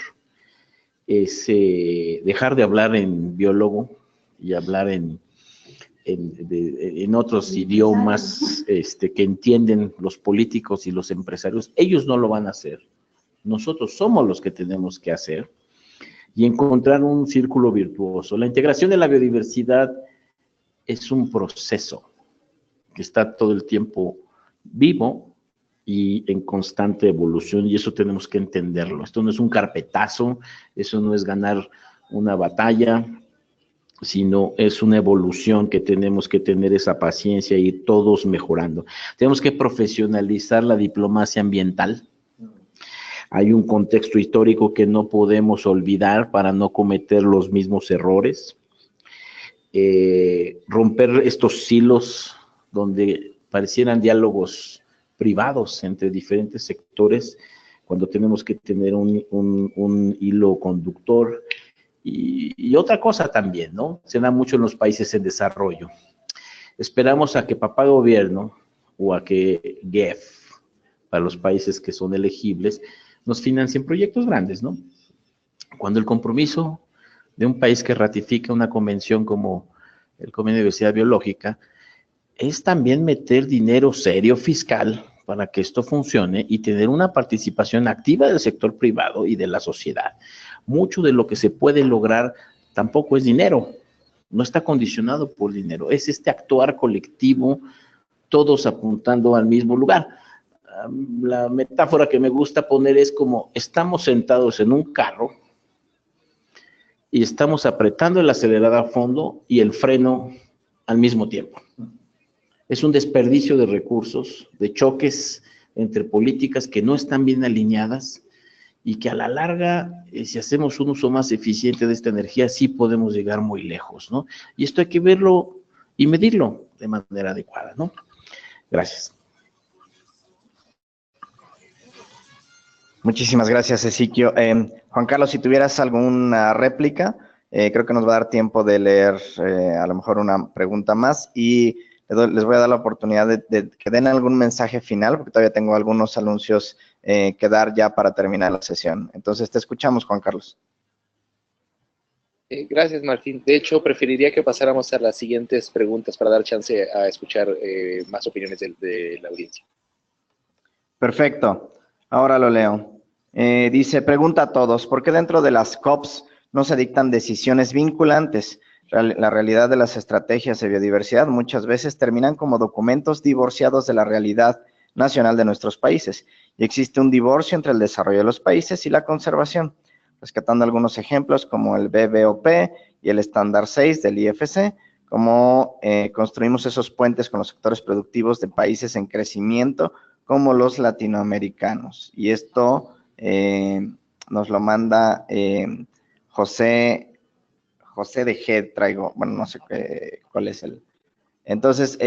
dejar de hablar en biólogo y hablar en otros idiomas que entienden los políticos y los empresarios. Ellos no lo van a hacer. Nosotros somos los que tenemos que hacer y encontrar un círculo virtuoso. La integración de la biodiversidad es un proceso que está todo el tiempo vivo y en constante evolución, y eso tenemos que entenderlo. Esto no es un carpetazo, eso no es ganar una batalla, sino es una evolución que tenemos que tener esa paciencia y ir todos mejorando. Tenemos que profesionalizar la diplomacia ambiental. Hay un contexto histórico que no podemos olvidar para no cometer los mismos errores. Romper estos silos donde parecieran diálogos privados entre diferentes sectores, cuando tenemos que tener un hilo conductor. Y otra cosa también, ¿no? Se da mucho en los países en desarrollo. Esperamos a que papá gobierno o a que GEF, para los países que son elegibles, nos financien proyectos grandes, ¿no? Cuando el compromiso de un país que ratifica una convención como el Convenio de Diversidad Biológica es también meter dinero serio fiscal para que esto funcione y tener una participación activa del sector privado y de la sociedad. Mucho de lo que se puede lograr tampoco es dinero, no está condicionado por dinero, es este actuar colectivo, todos apuntando al mismo lugar. La metáfora que me gusta poner es como estamos sentados en un carro y estamos apretando el acelerador a fondo y el freno al mismo tiempo. Es un desperdicio de recursos, de choques entre políticas que no están bien alineadas y que a la larga, si hacemos un uso más eficiente de esta energía, sí podemos llegar muy lejos, ¿no? Y esto hay que verlo y medirlo de manera adecuada, ¿no? Gracias. Muchísimas gracias, Ezequiel. Juan Carlos, si tuvieras alguna réplica, creo que nos va a dar tiempo de leer a lo mejor una pregunta más y les voy a dar la oportunidad de que den algún mensaje final, porque todavía tengo algunos anuncios que dar ya para terminar la sesión. Entonces, te escuchamos, Juan Carlos. Gracias, Martín. De hecho, preferiría que pasáramos a las siguientes preguntas para dar chance a escuchar más opiniones de la audiencia. Perfecto. Ahora lo leo. Dice, pregunta a todos, ¿por qué dentro de las COPs no se dictan decisiones vinculantes? La realidad de las estrategias de biodiversidad muchas veces terminan como documentos divorciados de la realidad nacional de nuestros países, y existe un divorcio entre el desarrollo de los países y la conservación, rescatando algunos ejemplos como el BBOP y el estándar 6 del IFC, como construimos esos puentes con los sectores productivos de países en crecimiento como los latinoamericanos. Y esto nos lo manda José de G, traigo, bueno, no sé cuál es el. Entonces,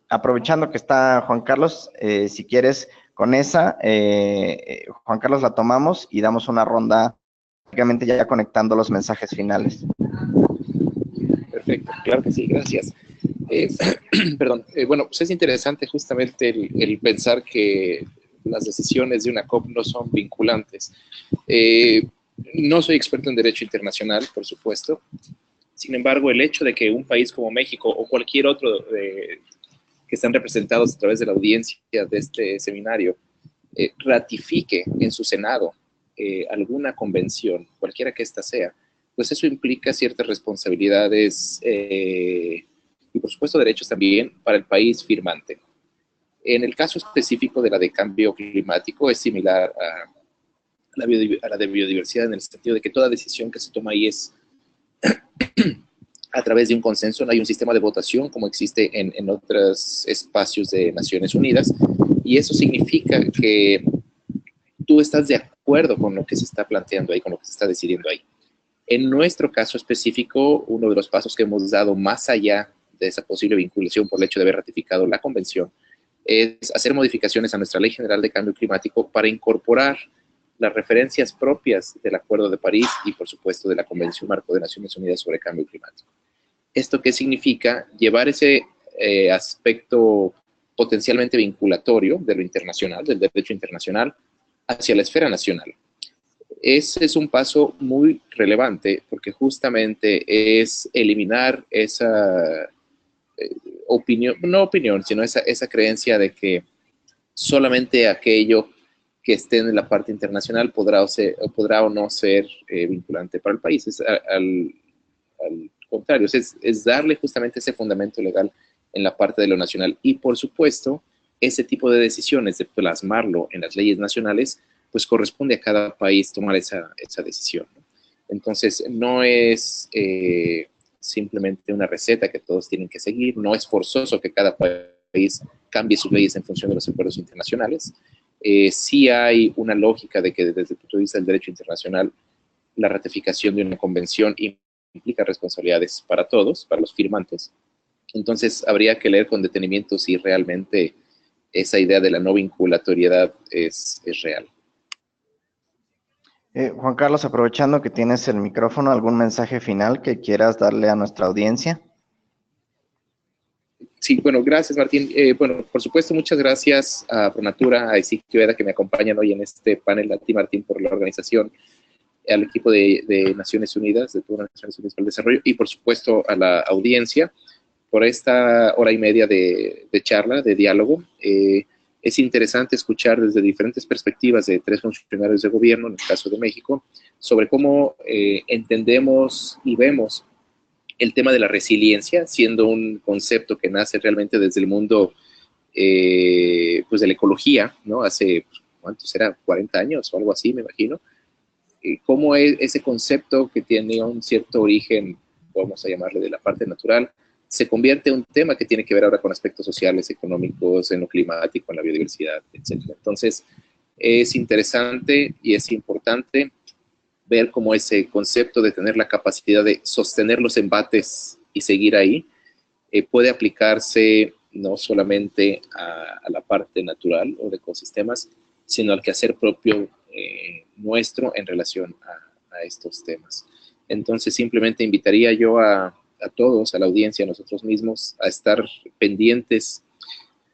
aprovechando que está Juan Carlos, si quieres, con esa, Juan Carlos, la tomamos y damos una ronda, prácticamente ya conectando los mensajes finales. Perfecto, claro que sí, gracias. Perdón, bueno, pues es interesante justamente el pensar que las decisiones de una COP no son vinculantes. No soy experto en derecho internacional, por supuesto. Sin embargo, el hecho de que un país como México o cualquier otro que están representados a través de la audiencia de este seminario ratifique en su Senado alguna convención, cualquiera que ésta sea, pues eso implica ciertas responsabilidades y, por supuesto, derechos también para el país firmante. En el caso específico de la de cambio climático, es similar a la de biodiversidad en el sentido de que toda decisión que se toma ahí es a través de un consenso, no hay un sistema de votación como existe en otros espacios de Naciones Unidas, y eso significa que tú estás de acuerdo con lo que se está planteando ahí, con lo que se está decidiendo ahí. En nuestro caso específico, uno de los pasos que hemos dado más allá de esa posible vinculación por el hecho de haber ratificado la convención es hacer modificaciones a nuestra Ley General de Cambio Climático para incorporar las referencias propias del Acuerdo de París y, por supuesto, de la Convención Marco de Naciones Unidas sobre Cambio Climático. ¿Esto qué significa? Llevar ese aspecto potencialmente vinculatorio de lo internacional, del derecho internacional, hacia la esfera nacional. Ese es un paso muy relevante porque justamente es eliminar esa sino esa creencia de que solamente aquello que esté en la parte internacional podrá o no ser vinculante para el país. Al contrario, es darle justamente ese fundamento legal en la parte de lo nacional. Y por supuesto, ese tipo de decisiones, de plasmarlo en las leyes nacionales, pues corresponde a cada país tomar esa decisión, ¿no? Entonces, no es simplemente una receta que todos tienen que seguir, no es forzoso que cada país cambie sus leyes en función de los acuerdos internacionales. Sí hay una lógica de que desde el punto de vista del derecho internacional, la ratificación de una convención implica responsabilidades para todos, para los firmantes. Entonces, habría que leer con detenimiento si realmente esa idea de la no vinculatoriedad es real. Juan Carlos, aprovechando que tienes el micrófono, ¿algún mensaje final que quieras darle a nuestra audiencia? Sí, bueno, gracias, Martín. Bueno, por supuesto, muchas gracias a Pronatura, a Ezequiel Eda, que me acompañan hoy en este panel, a ti, Martín, por la organización, al equipo de Naciones Unidas, de todas las Naciones Unidas para el Desarrollo, y por supuesto a la audiencia por esta hora y media de charla, de diálogo. Es interesante escuchar desde diferentes perspectivas de tres funcionarios de gobierno, en el caso de México, sobre cómo entendemos y vemos el tema de la resiliencia, siendo un concepto que nace realmente desde el mundo pues de la ecología, ¿no? Hace, ¿cuánto será? 40 años o algo así, me imagino. Cómo es ese concepto que tiene un cierto origen, vamos a llamarle de la parte natural, se convierte en un tema que tiene que ver ahora con aspectos sociales, económicos, en lo climático, en la biodiversidad, etc. Entonces, es interesante y es importante ver cómo ese concepto de tener la capacidad de sostener los embates y seguir ahí puede aplicarse no solamente a la parte natural o de ecosistemas, sino al quehacer propio nuestro en relación a estos temas. Entonces, simplemente invitaría yo a todos, a la audiencia, a nosotros mismos, a estar pendientes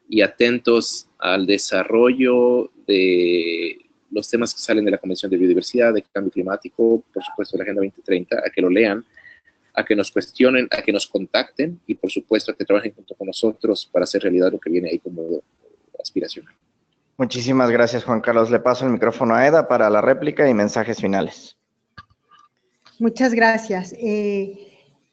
y atentos al desarrollo de los temas que salen de la Convención de Biodiversidad, de Cambio Climático, por supuesto de la Agenda 2030, a que lo lean, a que nos cuestionen, a que nos contacten y por supuesto a que trabajen junto con nosotros para hacer realidad lo que viene ahí como aspiracional. Muchísimas gracias, Juan Carlos. Le paso el micrófono a Eda para la réplica y mensajes finales. Muchas gracias.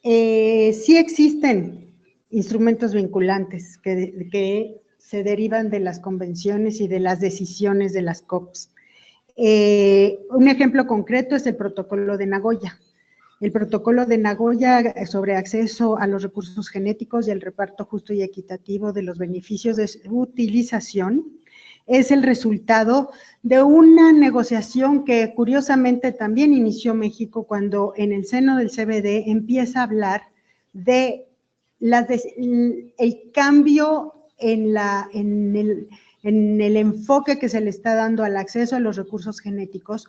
Sí existen instrumentos vinculantes que se derivan de las convenciones y de las decisiones de las COPs. Un ejemplo concreto es el Protocolo de Nagoya. El Protocolo de Nagoya sobre acceso a los recursos genéticos y el reparto justo y equitativo de los beneficios de su utilización es el resultado de una negociación que curiosamente también inició México cuando en el seno del CBD empieza a hablar de el cambio en el enfoque que se le está dando al acceso a los recursos genéticos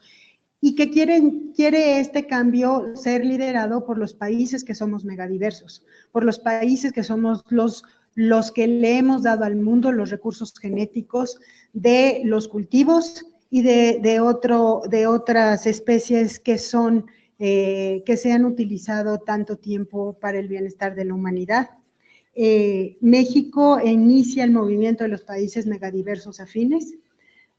y que quiere este cambio ser liderado por los países que somos megadiversos, por los países que somos los que le hemos dado al mundo los recursos genéticos de los cultivos y de otras especies que se han utilizado tanto tiempo para el bienestar de la humanidad. México inicia el movimiento de los países megadiversos afines.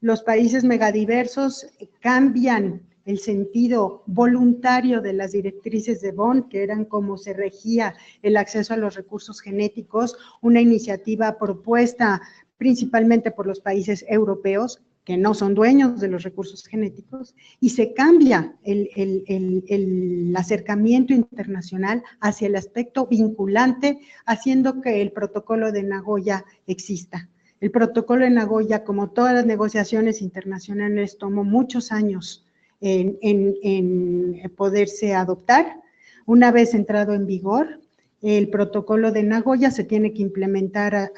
Los países megadiversos cambian el sentido voluntario de las directrices de Bonn, que eran como se regía el acceso a los recursos genéticos, una iniciativa propuesta principalmente por los países europeos, que no son dueños de los recursos genéticos, y se cambia el acercamiento internacional hacia el aspecto vinculante, haciendo que el Protocolo de Nagoya exista. El protocolo de Nagoya, como todas las negociaciones internacionales, tomó muchos años en poderse adoptar. Una vez entrado en vigor, el protocolo de Nagoya se tiene que implementar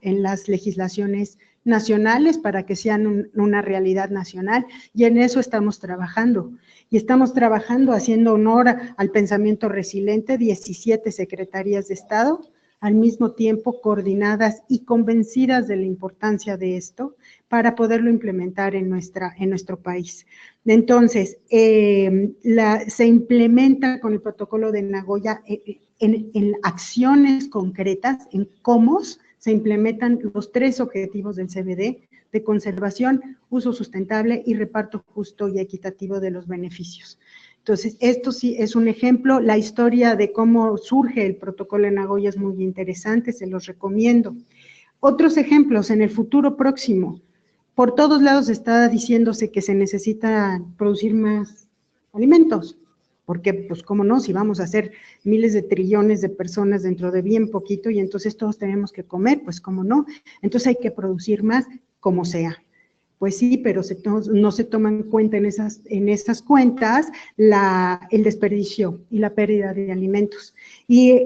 en las legislaciones nacionales para que sean una realidad nacional, y en eso estamos trabajando. Y estamos trabajando haciendo honor al pensamiento resiliente, 17 secretarías de Estado, al mismo tiempo coordinadas y convencidas de la importancia de esto para poderlo implementar en nuestro país. Entonces, se implementa con el protocolo de Nagoya en acciones concretas, en cómo se implementan los 3 objetivos del CBD, de conservación, uso sustentable y reparto justo y equitativo de los beneficios. Entonces, esto sí es un ejemplo. La historia de cómo surge el protocolo de Nagoya es muy interesante, se los recomiendo. Otros ejemplos en el futuro próximo. Por todos lados está diciéndose que se necesita producir más alimentos, porque, pues, cómo no, si vamos a hacer miles de trillones de personas dentro de bien poquito y entonces todos tenemos que comer, pues, cómo no, entonces hay que producir más, como sea. Pues sí, pero no se toman en cuenta en esas cuentas el desperdicio y la pérdida de alimentos. Y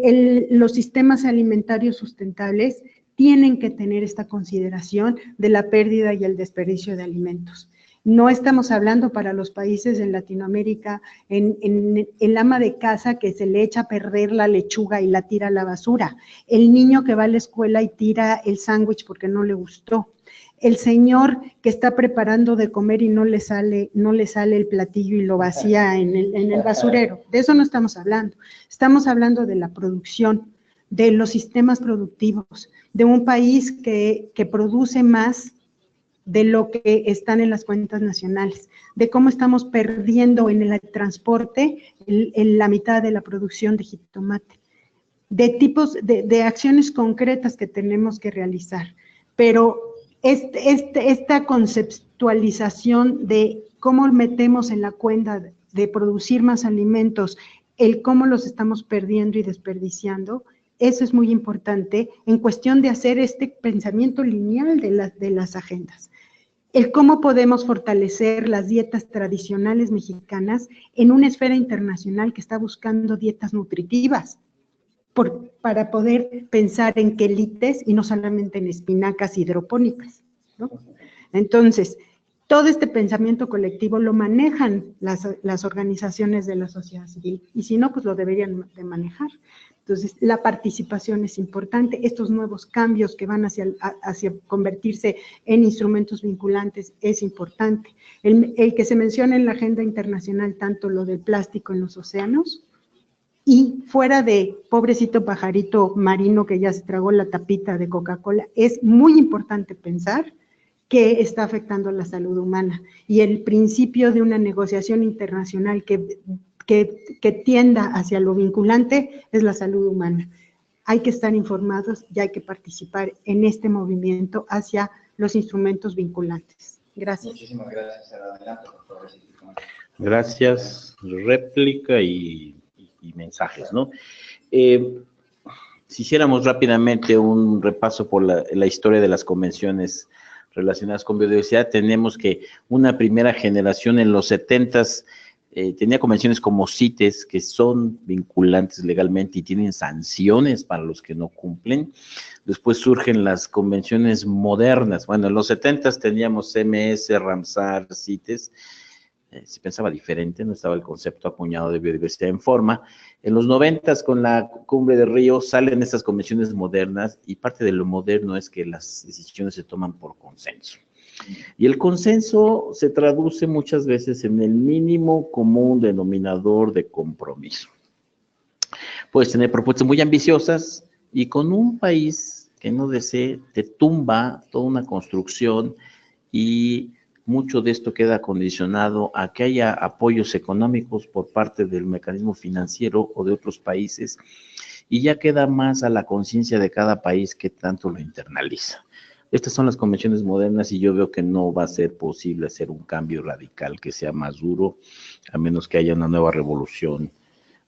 los sistemas alimentarios sustentables tienen que tener esta consideración de la pérdida y el desperdicio de alimentos. No estamos hablando para los países en Latinoamérica, en el ama de casa que se le echa a perder la lechuga y la tira a la basura, el niño que va a la escuela y tira el sándwich porque no le gustó, el señor que está preparando de comer y no le sale el platillo y lo vacía en el basurero. De eso no estamos hablando. Estamos hablando de la producción, de los sistemas productivos, de un país que produce más de lo que están en las cuentas nacionales, de cómo estamos perdiendo en el transporte en la mitad de la producción de jitomate, de tipos de acciones concretas que tenemos que realizar. Pero esta conceptualización de cómo metemos en la cuenta de producir más alimentos, el cómo los estamos perdiendo y desperdiciando, eso es muy importante en cuestión de hacer este pensamiento lineal de las agendas. El cómo podemos fortalecer las dietas tradicionales mexicanas en una esfera internacional que está buscando dietas nutritivas, para poder pensar en quelites y no solamente en espinacas hidropónicas, ¿no? Entonces, todo este pensamiento colectivo lo manejan las organizaciones de la sociedad civil, y si no, pues lo deberían de manejar. Entonces, la participación es importante, estos nuevos cambios que van hacia convertirse en instrumentos vinculantes es importante. El que se menciona en la agenda internacional tanto lo del plástico en los océanos, y fuera de pobrecito pajarito marino que ya se tragó la tapita de Coca-Cola, es muy importante pensar que está afectando a la salud humana. Y el principio de una negociación internacional que tienda hacia lo vinculante es la salud humana. Hay que estar informados y hay que participar en este movimiento hacia los instrumentos vinculantes. Gracias. Muchísimas gracias. Adelante, por favor. Gracias. Réplica y mensajes, ¿no? Si hiciéramos rápidamente un repaso por la historia de las convenciones relacionadas con biodiversidad, tenemos que una primera generación en los 70s tenía convenciones como CITES, que son vinculantes legalmente y tienen sanciones para los que no cumplen. Después surgen las convenciones modernas. Bueno, en los 70s teníamos CMS, Ramsar, CITES. Se pensaba diferente, no estaba el concepto acuñado de biodiversidad en forma. En los 90s, con la Cumbre de Río, salen estas convenciones modernas, y parte de lo moderno es que las decisiones se toman por consenso. Y el consenso se traduce muchas veces en el mínimo común denominador de compromiso. Puedes tener propuestas muy ambiciosas y con un país que no desee, te tumba toda una construcción, y mucho de esto queda condicionado a que haya apoyos económicos por parte del mecanismo financiero o de otros países, y ya queda más a la conciencia de cada país que tanto lo internaliza. Estas son las convenciones modernas, y yo veo que no va a ser posible hacer un cambio radical que sea más duro, a menos que haya una nueva revolución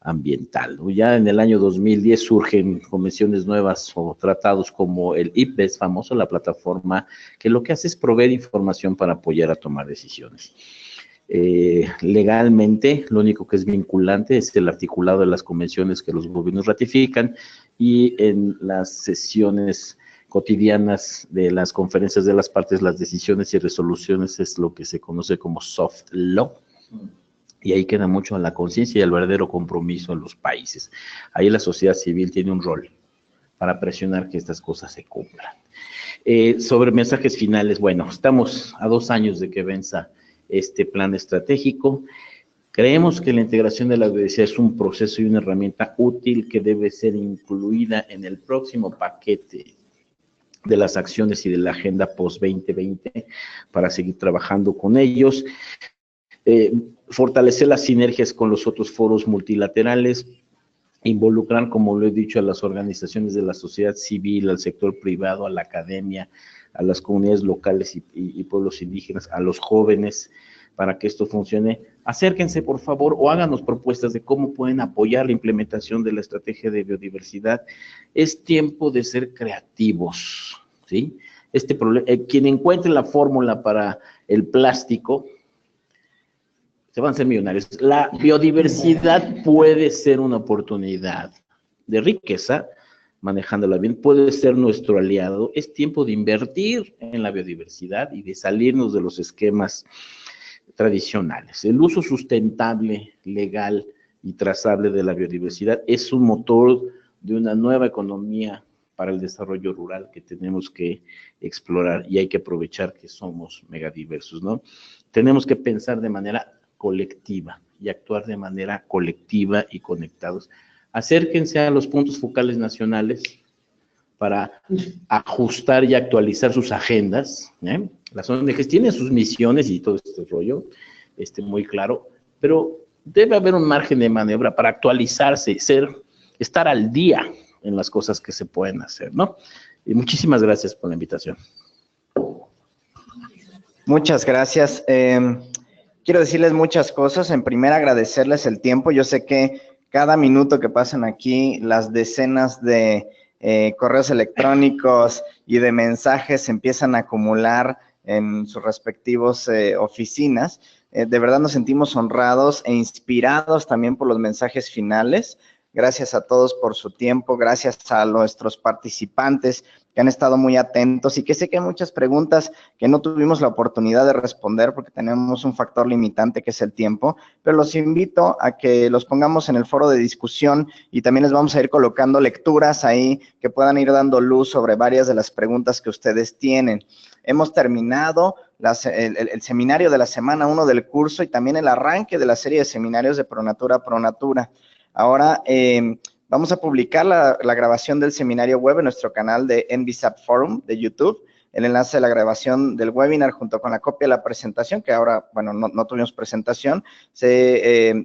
ambiental. Ya en el año 2010 surgen convenciones nuevas o tratados como el IPBES famoso, la plataforma que lo que hace es proveer información para apoyar a tomar decisiones. Legalmente, lo único que es vinculante es el articulado de las convenciones que los gobiernos ratifican, y en las sesiones cotidianas de las conferencias de las partes, las decisiones y resoluciones es lo que se conoce como soft law. Y ahí queda mucho a la conciencia y al verdadero compromiso a los países. Ahí la sociedad civil tiene un rol para presionar que estas cosas se cumplan. Sobre mensajes finales, bueno, estamos a 2 años de que venza este plan estratégico. Creemos que la integración de la biodiversidad es un proceso y una herramienta útil que debe ser incluida en el próximo paquete de las acciones y de la agenda post-2020 para seguir trabajando con ellos. Fortalecer las sinergias con los otros foros multilaterales, involucrar, como lo he dicho, a las organizaciones de la sociedad civil, al sector privado, a la academia, a las comunidades locales y pueblos indígenas, a los jóvenes, para que esto funcione. Acérquense, por favor, o háganos propuestas de cómo pueden apoyar la implementación de la estrategia de biodiversidad. Es tiempo de ser creativos, ¿sí? Quien encuentre la fórmula para el plástico, se van a ser millonarios. La biodiversidad puede ser una oportunidad de riqueza, manejándola bien, puede ser nuestro aliado. Es tiempo de invertir en la biodiversidad y de salirnos de los esquemas tradicionales. El uso sustentable, legal y trazable de la biodiversidad es un motor de una nueva economía para el desarrollo rural que tenemos que explorar, y hay que aprovechar que somos megadiversos, ¿no? Tenemos que pensar de manera colectiva y actuar de manera colectiva y conectados. Acérquense a los puntos focales nacionales para ajustar y actualizar sus agendas, ¿eh? Las ONGs tienen sus misiones y todo este rollo, muy claro, pero debe haber un margen de maniobra para actualizarse, estar al día en las cosas que se pueden hacer, ¿no? Y muchísimas gracias por la invitación. Muchas gracias. Quiero decirles muchas cosas. En primera, agradecerles el tiempo. Yo sé que cada minuto que pasan aquí, las decenas de correos electrónicos y de mensajes se empiezan a acumular en sus respectivos oficinas. De verdad nos sentimos honrados e inspirados también por los mensajes finales. Gracias a todos por su tiempo, gracias a nuestros participantes que han estado muy atentos y que sé que hay muchas preguntas que no tuvimos la oportunidad de responder porque tenemos un factor limitante que es el tiempo, pero los invito a que los pongamos en el foro de discusión y también les vamos a ir colocando lecturas ahí que puedan ir dando luz sobre varias de las preguntas que ustedes tienen. Hemos terminado el seminario de la semana 1 del curso y también el arranque de la serie de seminarios de Pronatura a Pronatura. Ahora vamos a publicar la grabación del seminario web en nuestro canal de NBSAP Forum de YouTube, el enlace de la grabación del webinar junto con la copia de la presentación, que ahora, bueno, no tuvimos presentación,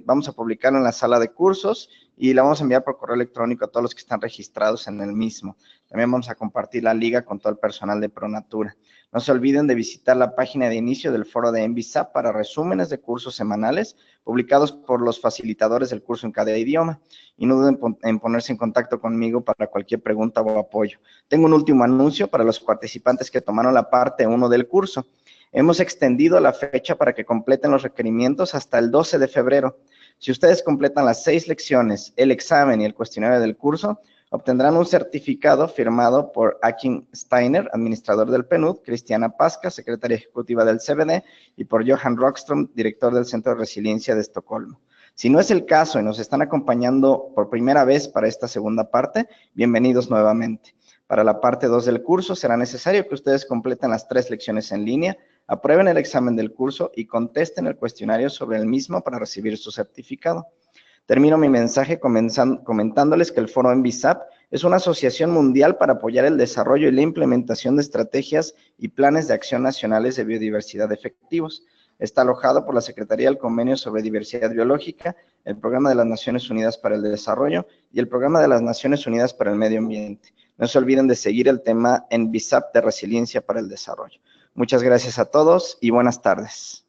vamos a publicarlo en la sala de cursos y la vamos a enviar por correo electrónico a todos los que están registrados en el mismo. También vamos a compartir la liga con todo el personal de Pronatura. No se olviden de visitar la página de inicio del foro de NBSAP para resúmenes de cursos semanales publicados por los facilitadores del curso en cada idioma. Y no duden en ponerse en contacto conmigo para cualquier pregunta o apoyo. Tengo un último anuncio para los participantes que tomaron la parte 1 del curso. Hemos extendido la fecha para que completen los requerimientos hasta el 12 de febrero. Si ustedes completan las 6 lecciones, el examen y el cuestionario del curso, obtendrán un certificado firmado por Akin Steiner, administrador del PNUD, Cristiana Pasca, secretaria ejecutiva del CBD, y por Johan Rockström, director del Centro de Resiliencia de Estocolmo. Si no es el caso y nos están acompañando por primera vez para esta segunda parte, bienvenidos nuevamente. Para la parte 2 del curso será necesario que ustedes completen las 3 lecciones en línea, aprueben el examen del curso y contesten el cuestionario sobre el mismo para recibir su certificado. Termino mi mensaje comentándoles que el Foro NBSAP es una asociación mundial para apoyar el desarrollo y la implementación de estrategias y planes de acción nacionales de biodiversidad efectivos. Está alojado por la Secretaría del Convenio sobre Diversidad Biológica, el Programa de las Naciones Unidas para el Desarrollo y el Programa de las Naciones Unidas para el Medio Ambiente. No se olviden de seguir el tema NBSAP de Resiliencia para el Desarrollo. Muchas gracias a todos y buenas tardes.